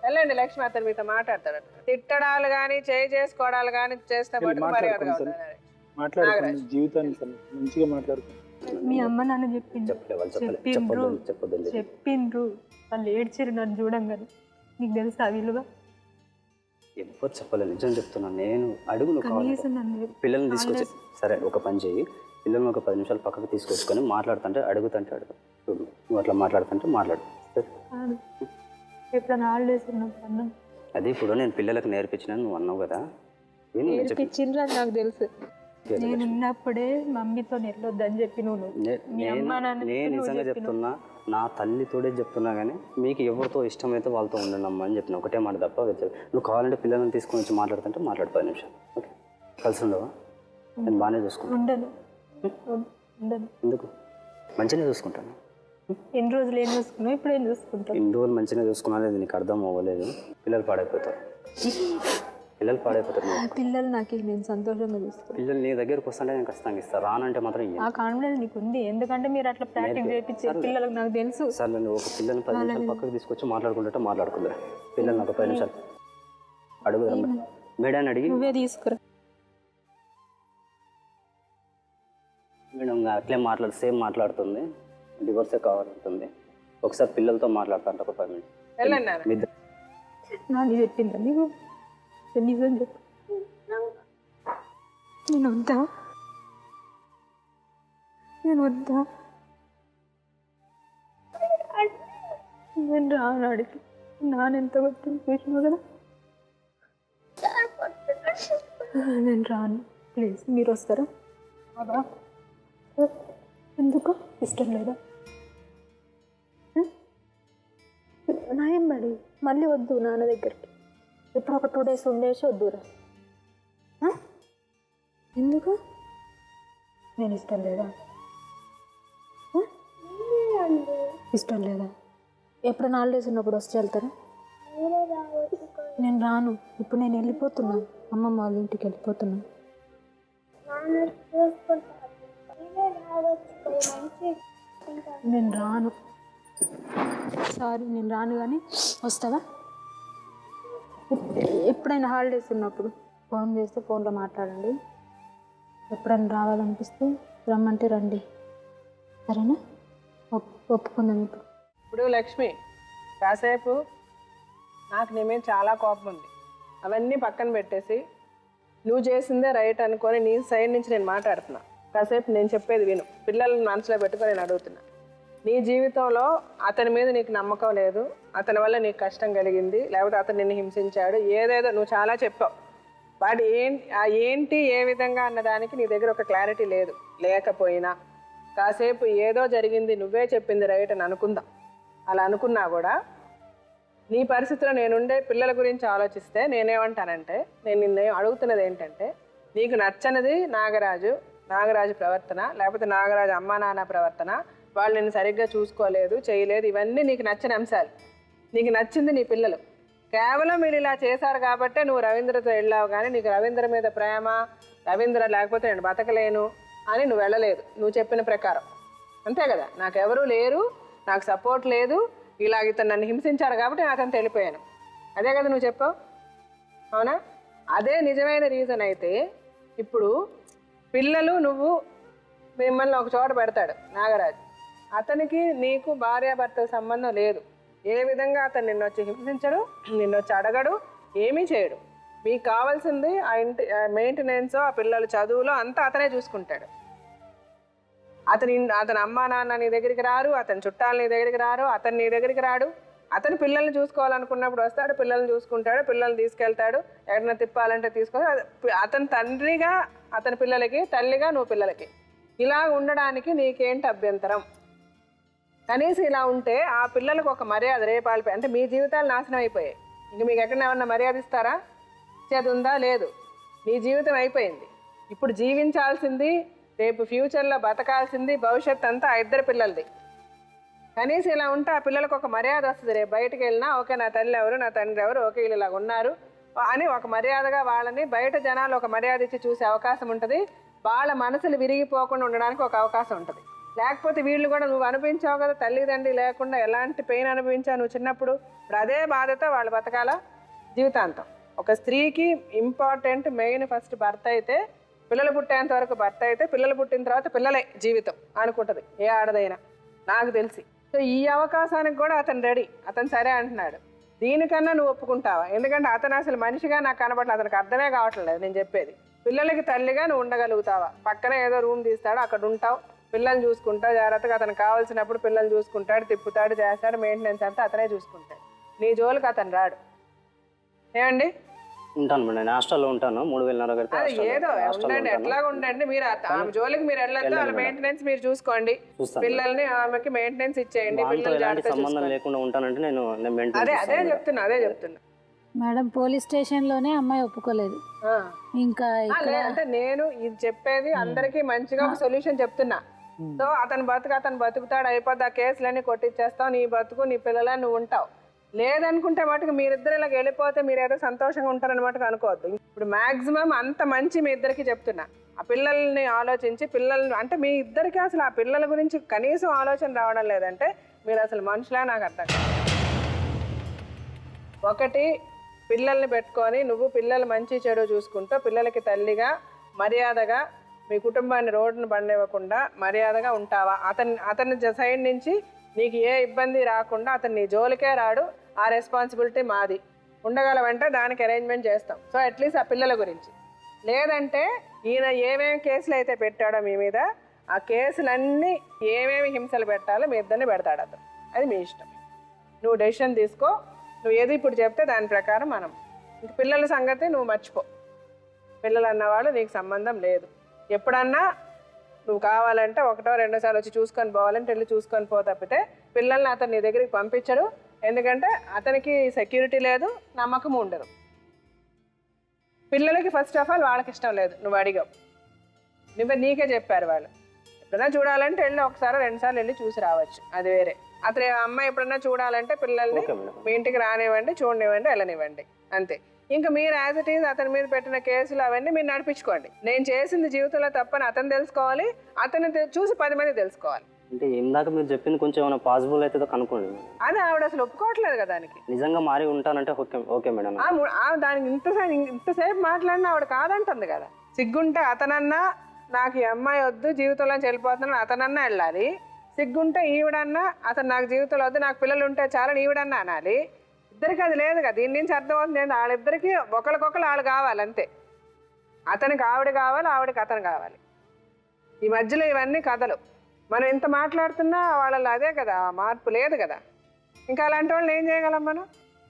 వెళ్ళండి. లక్ష్మి అతను మీతో మాట్లాడతాడు. తిట్టడాలు కానీ చేసుకోవడాలు కానీ చేస్తే మటుకు మర్యాదగా ఉండాలి. మాట్లాడుకుంటాం, జీవితాన్ని మంచిగా మాట్లాడుకుంటాం. మీ అమ్మ నాన్న చెప్పింది, చెప్పొద్దు చెప్పొద్దు. చెప్పిండ్రు వాళ్ళు ఏడ్చిరు నన్ను చూడంగానే. నీకు తెలుసా విలువ? ఎవరు చెప్పలేదు, నిజం చెప్తున్నా. నేను అడుగు నువ్వు కావాలి కనీసం నన్ను పిల్లల్ని తీసుకొచ్చి, సరే ఒక పని చేయి, పిల్లల్ని ఒక 10 నిమిషాలు పక్కకు తీసుకొచ్చుకొని మాట్లాడుతుంటే అడుగుతుంటే అడుగు. చూడు నువ్వు అట్లా మాట్లాడుతుంటే మాట్లాడు. కాదు, ఎప్పుడైనా హాలిడేస్ ఉన్నప్పుడు అన్నం అది ఇప్పుడు నేను పిల్లలకు నేర్పించిన నువ్వు అన్నావు కదా, నేర్పించిండ్రు అని నాకు తెలుసు. నేను ఉన్నప్పుడే మమ్మీతో వెళ్ళొద్దని చెప్పి నువ్వు మీ అమ్మ నాన్న నేను నిజంగా చెప్తున్నా, నా తల్లితోడే చెప్తున్నా కానీ మీకు ఎవరితో ఇష్టమైతే వాళ్ళతో ఉండండి అమ్మా అని చెప్పిన ఒకటే మాట తప్ప. నువ్వు కావాలంటే పిల్లల్ని తీసుకొని వచ్చి మాట్లాడుతుంటే మాట్లాడు 10 నిమిషాలు. ఓకే, కలిసి ఉండవా? నేను బాగానే చూసుకుంటాను. ఉండను. ఎందుకు? మంచిగానే చూసుకుంటాను. ఎన్ని రోజులు ఏం చూసుకున్నావు, ఇప్పుడు ఏం చూసుకుంటావు? ఇన్ని రోజులు మంచిగా చూసుకున్నా లేదు, నీకు అర్థం అవ్వలేదు. పిల్లలు పాడైపోతారు. పిల్లలు నాకు నేను సంతోషంగా చూస్తాను. పిల్లలు నీ దగ్గరకు వస్తుంటే నేను ఖచ్చితంగా ఇస్తాను, రానంటే మాత్రం ఆ కాన్ఫిడెన్స్ నీకు ఉంది, ఎందుకంటే మీరు అట్లా ప్రాక్టీస్ చేయించే పిల్లలకు నాకు తెలుసు. సార్ నేను ఒక పిల్లల్ని 10 నిమిషాలు పక్కకు తీసుకొచ్చి మాట్లాడుకుంటే మాట్లాడుకుందా పిల్లల్ని ఒక 10 నిమిషాలు అడుగుదా మేడాన్ని అడిగి నువ్వే తీసుకురా. మేడం అట్లే సేమ్ మాట్లాడుతుంది, డివోర్సే కావాలంటుంది. ఒకసారి పిల్లలతో మాట్లాడుతుంటే ఒక 5 మినిట్స్. నాకు చెప్పిందా నీకు? నిజం చెప్పు, నేను వద్దా? నేను రాను అడిగి నాన్న ఎంత కొట్టింది చూసినావు కదా. నేను రాను, ప్లీజ్ మీరు వస్తారా? బాబా ఎందుకు ఇష్టం లేదా? నాయం పడి మళ్ళీ వద్దు నాన్న దగ్గరికి. ఇప్పుడు ఒక 2 డేస్ ఉండేసి వద్దురా. ఎందుకు? నేను ఇష్టం లేదా? ఇష్టం లేదా? ఎప్పుడైనా హాలిడేస్ ఉన్నప్పుడు వచ్చి వెళ్తారా? నేను రాను, ఇప్పుడు నేను వెళ్ళిపోతున్నా, అమ్మమ్మ వాళ్ళ ఇంటికి వెళ్ళిపోతున్నా. నేను రాను, సారీ నేను రాను. కానీ వస్తావా? ఎప్పుడైనా హాలిడేస్ ఉన్నప్పుడు ఫోన్ చేస్తే ఫోన్లో మాట్లాడండి. ఎప్పుడైనా రావాలనిపిస్తే రమ్మంటే రండి, సరేనా? ఒప్పుకుందాం. ఇప్పుడు లక్ష్మి కాసేపు నాకు నీ మీద చాలా కోపం ఉంది, అవన్నీ పక్కన పెట్టేసి నువ్వు చేసిందే రైట్ అనుకొని నీ సైడ్ నుంచి నేను మాట్లాడుతున్నా. కాసేపు నేను చెప్పేది విను, పిల్లల్ని మనసులో పెట్టుకొని నేను అడుగుతున్నా. నీ జీవితంలో అతని మీద నీకు నమ్మకం లేదు, అతని వల్ల నీకు కష్టం కలిగింది, లేకపోతే అతను నిన్ను హింసించాడు, ఏదేదో నువ్వు చాలా చెప్పావు. వాడు ఏంటి ఏ విధంగా అన్నదానికి నీ దగ్గర ఒక క్లారిటీ లేదు. లేకపోయినా కాసేపు ఏదో జరిగింది, నువ్వే చెప్పింది రైట్ అని అనుకుందాం. అలా అనుకున్నా కూడా నీ పరిస్థితిలో నేనుండే పిల్లల గురించి ఆలోచిస్తే నేనేమంటానంటే, నేను నిన్నేం అడుగుతున్నది ఏంటంటే, నీకు నచ్చనిది నాగరాజు ప్రవర్తన, లేకపోతే నాగరాజు అమ్మా నాన్న ప్రవర్తన, వాళ్ళు నేను సరిగ్గా చూసుకోలేదు చేయలేదు, ఇవన్నీ నీకు నచ్చని అంశాలు. నీకు నచ్చింది నీ పిల్లలు. కేవలం మీరు ఇలా చేశారు కాబట్టే నువ్వు రవీంద్రతో వెళ్ళావు, కానీ నీకు రవీంద్ర మీద ప్రేమ, రవీంద్ర లేకపోతే నేను బతకలేను అని నువ్వు వెళ్ళలేదు నువ్వు చెప్పిన ప్రకారం. అంతే కదా, నాకెవరూ లేరు, నాకు సపోర్ట్ లేదు, ఇలాగ ఇతను నన్ను హింసించారు కాబట్టి నేను అతను వెళ్ళిపోయాను, అదే కదా నువ్వు చెప్పావు, అవునా? అదే నిజమైన రీజన్ అయితే ఇప్పుడు పిల్లలు నువ్వు మిమ్మల్ని ఒక చోట పెడతాడు నాగరాజు, అతనికి నీకు భార్యాభర్తల సంబంధం లేదు. ఏ విధంగా అతను నిన్ను వచ్చి హింసించడు, నిన్ను వచ్చి అడగడు, ఏమీ చేయడు. మీకు కావాల్సింది ఆ ఇంటి మెయింటెనెన్స్, ఆ పిల్లల చదువులో అంతా అతనే చూసుకుంటాడు. అతని అమ్మా నాన్న నీ దగ్గరికి రారు, అతని చుట్టాలు నీ దగ్గరికి రారు, అతను నీ దగ్గరికి రాడు. అతను పిల్లల్ని చూసుకోవాలనుకున్నప్పుడు వస్తాడు, పిల్లల్ని చూసుకుంటాడు, పిల్లల్ని తీసుకెళ్తాడు, ఎక్కడైనా తిప్పాలంటే తీసుకొని, అతని తండ్రిగా అతని పిల్లలకి, తల్లిగా నువ్వు పిల్లలకి. ఇలా ఉండడానికి నీకేంటి అభ్యంతరం? కనీసం ఇలా ఉంటే ఆ పిల్లలకు ఒక మర్యాద రేపాలిపోయి, అంటే మీ జీవితాలు నాశనం అయిపోయాయి, ఇంక మీకు ఎక్కడైనా ఏమన్నా మర్యాద ఇస్తారా? చేతి ఉందా? లేదు. నీ జీవితం అయిపోయింది. ఇప్పుడు జీవించాల్సింది, రేపు ఫ్యూచర్లో బతకాల్సింది, భవిష్యత్ అంతా ఆ ఇద్దరు పిల్లలది. కనీసం ఇలా ఉంటే ఆ పిల్లలకు ఒక మర్యాద వస్తుంది. రేపు బయటకు వెళ్ళినా ఓకే నా తల్లి ఎవరు నా తండ్రి ఎవరు, ఓకే వీళ్ళు ఇలాగ ఉన్నారు అని ఒక మర్యాదగా వాళ్ళని బయట జనాలు ఒక మర్యాద ఇచ్చి చూసే అవకాశం ఉంటుంది. వాళ్ళ మనసులు విరిగిపోకుండా ఉండడానికి ఒక అవకాశం ఉంటుంది. లేకపోతే వీళ్ళు కూడా నువ్వు అనిపించావు కదా తల్లిదండ్రి లేకుండా ఎలాంటి పెయిన్ అనుభవించావు నువ్వు చిన్నప్పుడు, ఇప్పుడు అదే బాధతో వాళ్ళు బతకాల జీవితాంతం. ఒక స్త్రీకి ఇంపార్టెంట్ మెయిన్ ఫస్ట్ భర్త అయితే, పిల్లలు పుట్టేంత వరకు భర్త అయితే, పిల్లలు పుట్టిన తర్వాత పిల్లలే జీవితం అనుకుంటుంది ఏ ఆడదైనా నాకు తెలిసి. సో ఈ అవకాశానికి కూడా అతను రెడీ, అతను సరే అంటున్నాడు. దీనికన్నా నువ్వు ఒప్పుకుంటావా? ఎందుకంటే అతను అసలు మనిషిగా నాకు కనబడలేదు, అతనికి అర్థమే కావట్లేదు నేను చెప్పేది. పిల్లలకి తల్లిగా నువ్వు ఉండగలుగుతావా? పక్కన ఏదో రూమ్ తీస్తాడు అక్కడ ఉంటావు, పిల్లల్ని చూసుకుంటావు జాగ్రత్తగా, అతను కావాల్సినప్పుడు పిల్లల్ని చూసుకుంటాడు, తిప్పుతాడు, చేస్తాడు, మెయింటెనెన్స్ అంతా అతనే చూసుకుంటాడు. నీ జోలికి అతను రాడు. ఏమండి? ఉంటాను మేడం, నేను హాస్టల్లో ఉంటాను. 3,500 కడితే అది ఏదో హాస్టల్లో ఉండండి, ఉంటాను. ఎట్లాగా ఉండండి. మీరు ఆమె జోలికి మీరు వెళ్ళొద్దు, వాళ్ళ మెయింటెనెన్స్ మీరు చూసుకోండి. చూస్తాను. పిల్లల్ని ఆమెకి మెయింటెనెన్స్ ఇచ్చేయండి. వాళ్ళతో పిల్లలు ఎలాంటి జాగ్రత్తగా సంబంధం చూసుకోండి. లేకుండా ఉంటానంటే నేను అదే మెయింటైన్ చెప్తున్నా, అదే చెప్తున్నా. మేడం పోలీస్ స్టేషన్లోనే అమ్మాయి ఒప్పుకోలేదు. ఆ. ఇంకా ఇక్కడ అంటే నేను ఇది చెప్పేది అందరికీ మంచిగా ఒక సొల్యూషన్ చెప్తున్నా. సో అతను బతుకుతాడు, అయిపోద్ది, ఆ కేసులన్నీ కొట్టిచ్చేస్తావు, నీ బతుకు నీ పిల్లలని నువ్వు ఉంటావు. లేదనుకుంటే మటుకు మీరిద్దరు ఇలాగ వెళ్ళిపోతే మీరు ఏదో సంతోషంగా ఉంటారని మటుకు అనుకోవద్దు. ఇప్పుడు మాక్సిమం అంత మంచి మీ ఇద్దరికి చెప్తున్నా. ఆ పిల్లల్ని ఆలోచించి పిల్లల్ని అంటే మీ ఇద్దరికి అసలు ఆ పిల్లల గురించి కనీసం ఆలోచన రావడం లేదంటే మీరు అసలు మనుషులే నాకు అర్థం కాదు. ఒకటి, పిల్లల్ని పెట్టుకొని నువ్వు పిల్లలు మంచి చెడు చూసుకుంటూ పిల్లలకి తల్లిగా మర్యాదగా మీ కుటుంబాన్ని రోడ్డును బండివ్వకుండా మర్యాదగా ఉంటావా? అతని సైడ్ నుంచి నీకు ఏ ఇబ్బంది రాకుండా అతను నీ జోలికే రాడు, ఆ రెస్పాన్సిబిలిటీ మాది. ఉండగలవంటే దానికి అరేంజ్మెంట్ చేస్తాం. సో అట్లీస్ట్ ఆ పిల్లల గురించి. లేదంటే ఈయన ఏమేమి కేసులు అయితే పెట్టాడో మీ మీద, ఆ కేసులన్నీ ఏమేమి హింసలు పెట్టాలో మీ ఇద్దరిని పెడతాడు అతను. అది మీ ఇష్టం, నువ్వు డెసిషన్ తీసుకో. నువ్వు ఏది ఇప్పుడు చెప్తే దాని ప్రకారం మనం. ఇంక పిల్లల సంగతి నువ్వు మర్చిపో. పిల్లలు అన్నవాళ్ళు నీకు సంబంధం లేదు. ఎప్పుడన్నా నువ్వు కావాలంటే 1 2 సార్లు వచ్చి చూసుకొని పోవాలంటే వెళ్ళి చూసుకొని పో తప్పితే పిల్లల్ని అతను నీ దగ్గరికి పంపించడు. ఎందుకంటే అతనికి సెక్యూరిటీ లేదు, నమ్మకం ఉండదు. పిల్లలకి ఫస్ట్ ఆఫ్ ఆల్ వాళ్ళకి ఇష్టం లేదు, నువ్వు అడిగావు, నీకే చెప్పారు వాళ్ళు. ఎప్పుడైనా చూడాలంటే వెళ్ళి 1 సారి 2 సార్లు వెళ్ళి చూసి రావచ్చు, అది వేరే. అతని అమ్మాయి ఎప్పుడన్నా చూడాలంటే పిల్లల్ని మీ ఇంటికి రానివ్వండి, చూడనివ్వండి, వెళ్ళనివ్వండి, అంతే. ఇంకా మీరు యాజ్ ఇట్ ఈజ్ అతని మీద పెట్టిన కేసులు అవన్నీ మీరు నడిపించుకోండి. నేను చేసింది జీవితంలో తప్పని అతను తెలుసుకోవాలి, అతను చూసి 10 మంది తెలుసుకోవాలి. అంటే ఇందాక మీరు చెప్పింది కొంచెం ఏమైనా పాసిబుల్ అయితే కనుక్కోండి. అది ఆవిడ అసలు ఒప్పుకోవట్లేదు కదా దానికి. నిజంగా మారి ఉంటానంటే ఓకే మేడం. దానికి ఇంతసేపు మాట్లాడినా ఆవిడ కాదంటుంది కదా. సిగ్గుంటే అతనన్నా నాకు ఈ అమ్మాయి వద్దు జీవితంలో వెళ్ళిపోతున్నాను అతనన్నా వెళ్ళాలి. సిగ్గుంటే ఈవిడన్నా అతను నాకు జీవితంలో వద్దు నాకు పిల్లలు ఉంటే చాలని ఈవిడన్నా అనాలి. ఇద్దరికి అది లేదు కదా. దీని నుంచి అర్థమవుతుంది ఏంటి, వాళ్ళిద్దరికి ఒకరికొకరు వాళ్ళు కావాలి అంతే. అతనికి ఆవిడ కావాలి, ఆవిడకి అతను కావాలి. ఈ మధ్యలో ఇవన్నీ కథలు. మనం ఇంత మాట్లాడుతున్నా వాళ్ళలో అదే కదా, మార్పు లేదు కదా. ఇంకా అలాంటి వాళ్ళు ఏం చేయగలం మనం?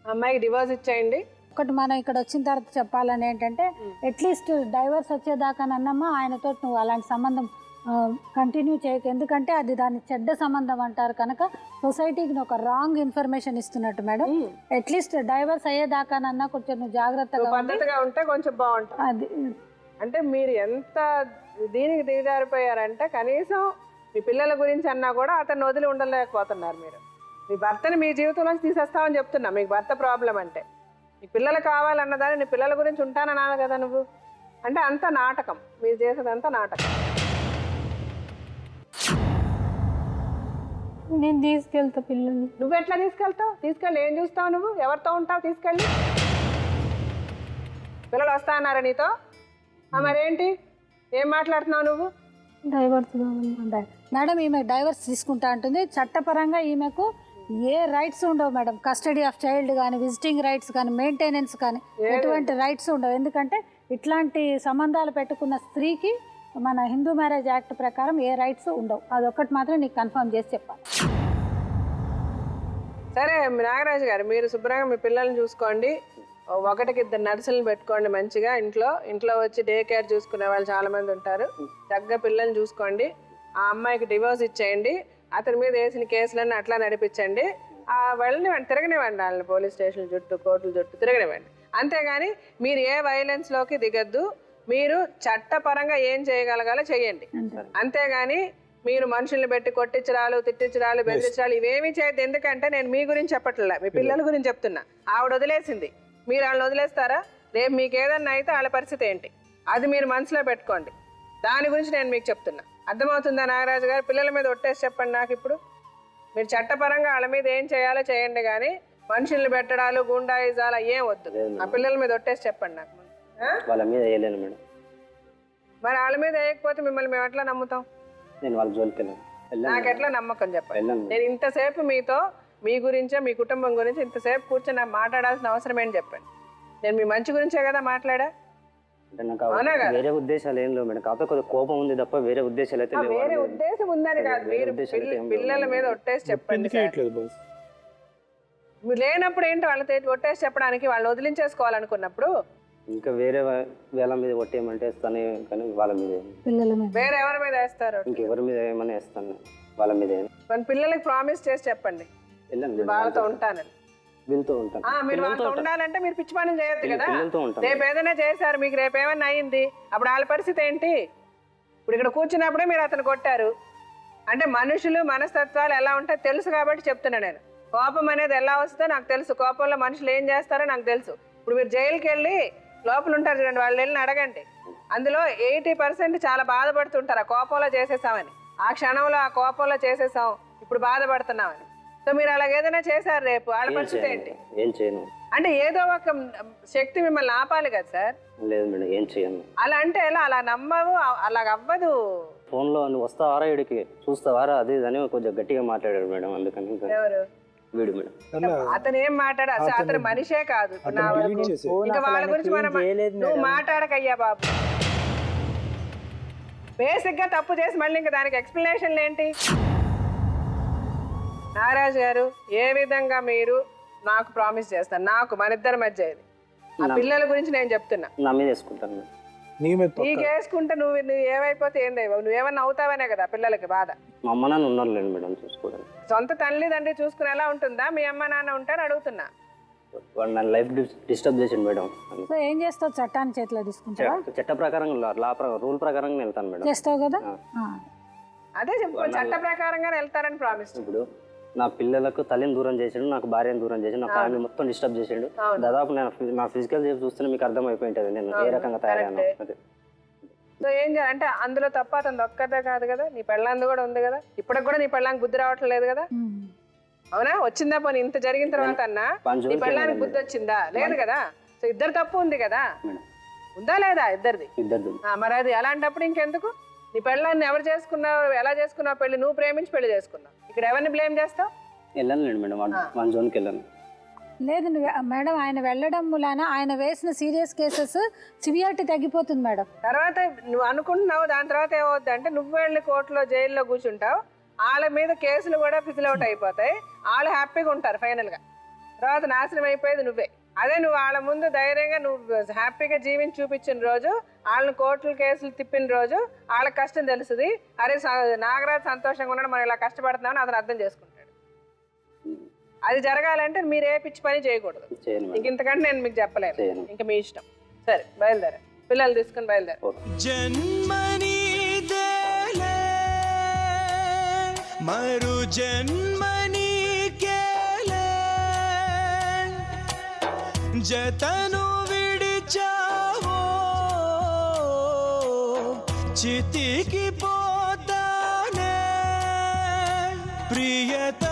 అమ్మాయికి డివోర్స్ ఇచ్చేయండి. ఒకటి మనం ఇక్కడ వచ్చిన తర్వాత చెప్పాలని ఏంటంటే అట్లీస్ట్ డైవర్స్ వచ్చేదాకానమ్మా ఆయనతో నువ్వు అలాంటి సంబంధం కంటిన్యూ చేయకు. ఎందుకంటే అది దాన్ని చెడ్డ సంబంధం అంటారు కనుక సొసైటీకి ఒక రాంగ్ ఇన్ఫర్మేషన్ ఇస్తున్నట్టు మేడం. అట్లీస్ట్ డైవర్స్ అయ్యేదాకానన్నా కొంచెం నువ్వు జాగ్రత్తగా పద్ధతిగా ఉంటే కొంచెం బాగుంటుంది. అది అంటే మీరు ఎంత దీనికి దిగజారిపోయారంటే కనీసం మీ పిల్లల గురించి అన్నా కూడా అతన్ని వదిలి ఉండలేకపోతున్నారు మీరు. మీ భర్తని మీ జీవితంలోంచి తీసేస్తామని చెప్తున్నా. మీకు భర్త ప్రాబ్లం అంటే నీ పిల్లలు కావాలన్నదాన్ని నీ పిల్లల గురించి ఉంటానన్నాను కదా నువ్వు. అంటే అంత నాటకం మీరు చేసేదంతా నాటకం. నేను తీసుకెళ్తా పిల్లల్ని. నువ్వు ఎట్లా తీసుకెళ్తావు? తీసుకెళ్ళి ఏం చూస్తావు నువ్వు? ఎవరితో ఉంటావు తీసుకెళ్ళి? పిల్లలు వస్తా అన్నారా నీతో? మరేంటి ఏం మాట్లాడుతున్నావు నువ్వు? డైవర్స్ మేడం ఈమె డైవర్స్ తీసుకుంటా అంటుంది. చట్టపరంగా ఈమెకు ఏ రైట్స్ ఉండవు మేడం. కస్టడీ ఆఫ్ చైల్డ్ కానీ, విజిటింగ్ రైట్స్ కానీ, మెయింటెనెన్స్ కానీ ఎటువంటి రైట్స్ ఉండవు. ఎందుకంటే ఇట్లాంటి సంబంధాలు పెట్టుకున్న స్త్రీకి మన హిందూ మ్యారేజ్ యాక్ట్ ప్రకారం ఏ రైట్స్ ఉండవు. అదొక్కటి మాత్రం నీకు కన్ఫర్మ్ చేసి చెప్పాలి. సరే నాగరాజు గారు, మీరు శుభ్రంగా మీ పిల్లల్ని చూసుకోండి. 1-2 నర్సులను పెట్టుకోండి మంచిగా. ఇంట్లో వచ్చి డే కేర్ చూసుకునే వాళ్ళు చాలా మంది ఉంటారు. చక్కగా పిల్లల్ని చూసుకోండి. ఆ అమ్మాయికి డివోర్స్ ఇచ్చేయండి. అతని మీద వేసిన కేసులన్నీ అట్లా నడిపించండి. వెళ్ళనివ్వండి, తిరగనివ్వండి. వాళ్ళని పోలీస్ స్టేషన్ చుట్టూ, కోర్టుల చుట్టూ తిరగనివ్వండి. అంతేగాని మీరు ఏ వైలెన్స్లోకి దిగద్దు. మీరు చట్టపరంగా ఏం చేయగలగాలో చేయండి. అంతేగాని మీరు మనుషుల్ని పెట్టి కొట్టించడాలు, తిట్టించడాలు, బెదిరించడాలు ఇవేమీ చేయద్దు. ఎందుకంటే నేను మీ గురించి చెప్పట్లే, మీ పిల్లల గురించి చెప్తున్నా. ఆవిడ వదిలేసింది, మీరు వాళ్ళని వదిలేస్తారా? రేపు మీకు ఏదన్నా అయితే వాళ్ళ పరిస్థితి ఏంటి, అది మీరు మనసులో పెట్టుకోండి. దాని గురించి నేను మీకు చెప్తున్నా. అర్థమవుతుందా నాగరాజు గారు? పిల్లల మీద ఒట్టేసి చెప్పండి నాకు ఇప్పుడు. మీరు చట్టపరంగా వాళ్ళ మీద ఏం చేయాలో చేయండి, కానీ మనుషుల్ని పెట్టడాలు, గుండాయిజాలు ఏం వద్దు. ఆ పిల్లల మీద ఒట్టేసి చెప్పండి నాకు. వాళ్ళ మీద వేయలేను మేడం. మరి వాళ్ళ మీద వేయకపోతే మిమ్మల్ని మేము ఎట్లా నమ్ముతాం? నేను వాళ్ళ జోలికి నాకు ఎట్లా నమ్మకం చెప్పండి? వెళ్ళాను. నేను ఇంతసేపు మీతో మీ గురించే, మీ కుటుంబం గురించి ఇంతసేపు కూర్చొని నాకు మాట్లాడాల్సిన అవసరం ఏంటి చెప్పండి? నేను మీ మంచి గురించే కదా మాట్లాడా. అంటే నాకు వేరే ఉద్దేశాలు ఏం లేవు మేడం, కాకపోతే కొద్దిగా కోపం ఉంది తప్ప వేరే ఉద్దేశాలు అయితే లేవు. వేరే ఉద్దేశం ఉందని కాదు, మీరు పిల్లల మీద ఒట్టేసి చెప్పండి. మీరు లేనప్పుడు ఏంటి వాళ్ళతో ఒట్టేసి చెప్పడానికి? వాళ్ళు వదిలించేసుకోవాలనుకున్నప్పుడు ఇంకా వేరే వేళ మీద కొట్టేయమంటే వేస్తాను, కానీ వాళ్ళ మీద పిల్లల మీద వేరే ఎవరి మీద వేస్తారు? ఇంకెవరి మీద ఏమన్నా వేస్తాను, వాళ్ళ మీద. మన పిల్లలకి ప్రామిస్ చేసి చెప్పండి వెళ్ళండి వాళ్ళతో ఉంటానని. వీళ్ళతో ఉంటాను. మీరు వాళ్ళతో ఉండాలంటే మీరు పిచ్చి పనులు చేయొద్దు కదా. పిల్లలతో ఉంటాను. రేపు ఏదైనా చేశారు, మీకు రేపు ఏమన్నా అయ్యింది, అప్పుడు వాళ్ళ పరిస్థితి ఏంటి? ఇప్పుడు ఇక్కడ కూర్చున్నప్పుడే మీరు అతను కొట్టారు అంటే మనుషులు మనస్తత్వాలు ఎలా ఉంటాయో తెలుసు కాబట్టి చెప్తున్నా నేను. కోపం అనేది ఎలా వస్తుందో నాకు తెలుసు, కోపంలో మనుషులు ఏం చేస్తారో నాకు తెలుసు. ఇప్పుడు మీరు జైలుకి వెళ్ళి లోపల ఉంటారు చూడండి, వాళ్ళు వెళ్ళి అడగండి. అందులో 80% చాలా బాధపడుతుంటారు, ఆ కోపంలో చేసేసామని. ఆ క్షణంలో ఆ కోపంలో చేసేసాం, ఇప్పుడు బాధపడుతున్నామని. సో మీరు అలాగ ఏదైనా చేశారు, రేపు వాళ్ళ పరిస్థితి ఏంటి? ఏం చేయను అంటే ఏదో ఒక శక్తి మిమ్మల్ని ఆపాలి కదా సార్. లేదు మేడం, ఏం చేయను. అలా అంటే ఎలా? అలా నమ్మవు, అలాగ అవ్వదు. ఫోన్లో నువ్వు వస్తావారా, ఇడికి చూస్తావారా, అది అని కొంచెం గట్టిగా మాట్లాడాడు మేడం, అందుకని. ఎవరు? వీడు మేడం. అతను ఏం మాట్లాడా? అసలు అతను మనిషే కాదు నా వరకు. ఇంకా వాళ్ళ గురించి మనం నువ్వు మాట్లాడకయ్యా బాబు. బేసిక్ గా తప్పు చేసి మళ్ళీ ఇంకా దానికి ఎక్స్ప్లెనేషన్లు ఏంటి? నాగరాజు గారు, ఏ విధంగా మీరు నాకు ప్రామిస్ చేస్తారు? నాకు మన ఇద్దరి మధ్య ఇది. ఆ పిల్లల గురించి నేను చెప్తున్నా. నా మీద వేసుకుంటాను. నీకు వేసుకుంటే నువ్వు ఏమైపోతే ఏంది? నువ్వేమన్నా అవుతావనే కదా పిల్లలకి బాధ. మా అమ్మ నాన్న ఉన్నారు లేండి మేడం చూసుకోవడానికి. సొంత తల్లిదండ్రి చూసుకుని ఎలా ఉంటుందా? మీ అమ్మ నాన్న ఉంటారని అడుగుతున్నా. వాడు నా లైఫ్ డిస్టర్బ్ చేసిండు మేడం. సో ఏం చేస్తావు? చట్టాన్ని చేతిలో తీసుకుంటావా? చట్ట ప్రకారం రూల్ ప్రకారం వెళ్తాను మేడం. చేస్తావు కదా. అదే చెప్పు, చట్ట ప్రకారంగా వెళ్తారని ప్రామిస్. ఇప్పుడు నా పిల్లలకు తల్లిని దూరం చేసాడు, నాకు భార్యను దూరం చేసాడు, నా ఫ్యామిలీ మొత్తం డిస్టర్బ్ చేసాడు. దాదాపు నేను నా ఫిజికల్ చూస్తేనే మీకు అర్థమైపోయి ఉంటుంది నేను ఏ రకంగా తయారయ్యాను. సో ఏం చేయాలంటే అందులో తప్ప అతను ఒక్కదే కాదు కదా, నీ పెళ్ళాంది కూడా ఉంది కదా. ఇప్పటికి కూడా నీ పెళ్ళానికి బుద్ధి రావట్లేదు కదా, అవునా? వచ్చిందా పోనీ ఇంత జరిగిన తర్వాత అన్నా నీ పెళ్ళానికి బుద్ధి వచ్చిందా? లేదు కదా. సో ఇద్దరు తప్పు ఉంది కదా, ఉందా లేదా? ఇద్దరిది. మరి అది అలాంటప్పుడు ఇంకెందుకు? నీ పెళ్ళాన్ని ఎవరు చేసుకున్నావు, ఎలా చేసుకున్నావు పెళ్లి? నువ్వు ప్రేమించి పెళ్లి చేసుకున్నావు. ఇక్కడ ఎవరిని బ్లేమ్ చేస్తావు? వెళ్ళను మేడం, మన జోన్కి వెళ్ళను. లేదు మేడం, ఆయన వెళ్ళడం మూలాన ఆయన వేసిన సీరియస్ కేసెస్ సివియారిటీ తగ్గిపోతుంది మేడం. తర్వాత నువ్వు అనుకుంటున్నావు, దాని తర్వాత ఏమవుద్ది అంటే నువ్వు వెళ్ళి కోర్టులో జైల్లో కూర్చుంటావు, వాళ్ళ మీద కేసులు కూడా ఫిజిల్ అవుట్ అయిపోతాయి, వాళ్ళు హ్యాపీగా ఉంటారు ఫైనల్గా. తర్వాత నాశనం అయిపోయేది నువ్వే. అదే నువ్వు వాళ్ళ ముందు ధైర్యంగా నువ్వు హ్యాపీగా జీవించి చూపించిన రోజు, వాళ్ళని కోర్టులు కేసులు తిప్పిన రోజు వాళ్ళకి కష్టం తెలుస్తుంది. అరే నాగరాజు సంతోషంగా ఉన్నాడు, మనం ఇలా కష్టపడుతున్నామని అతను అర్థం చేసుకుంటాడు. అది జరగాలంటే మీరు ఏ పిచ్చి పని చేయకూడదు. ఇంక ఇంతకంటే నేను మీకు చెప్పలేను, ఇంకా మీ ఇష్టం. సరే బయలుదేరా, పిల్లలు తీసుకుని బయలుదేరా. మరు జన్మని జతను విడిచావో చితికి పోతానే ప్రియత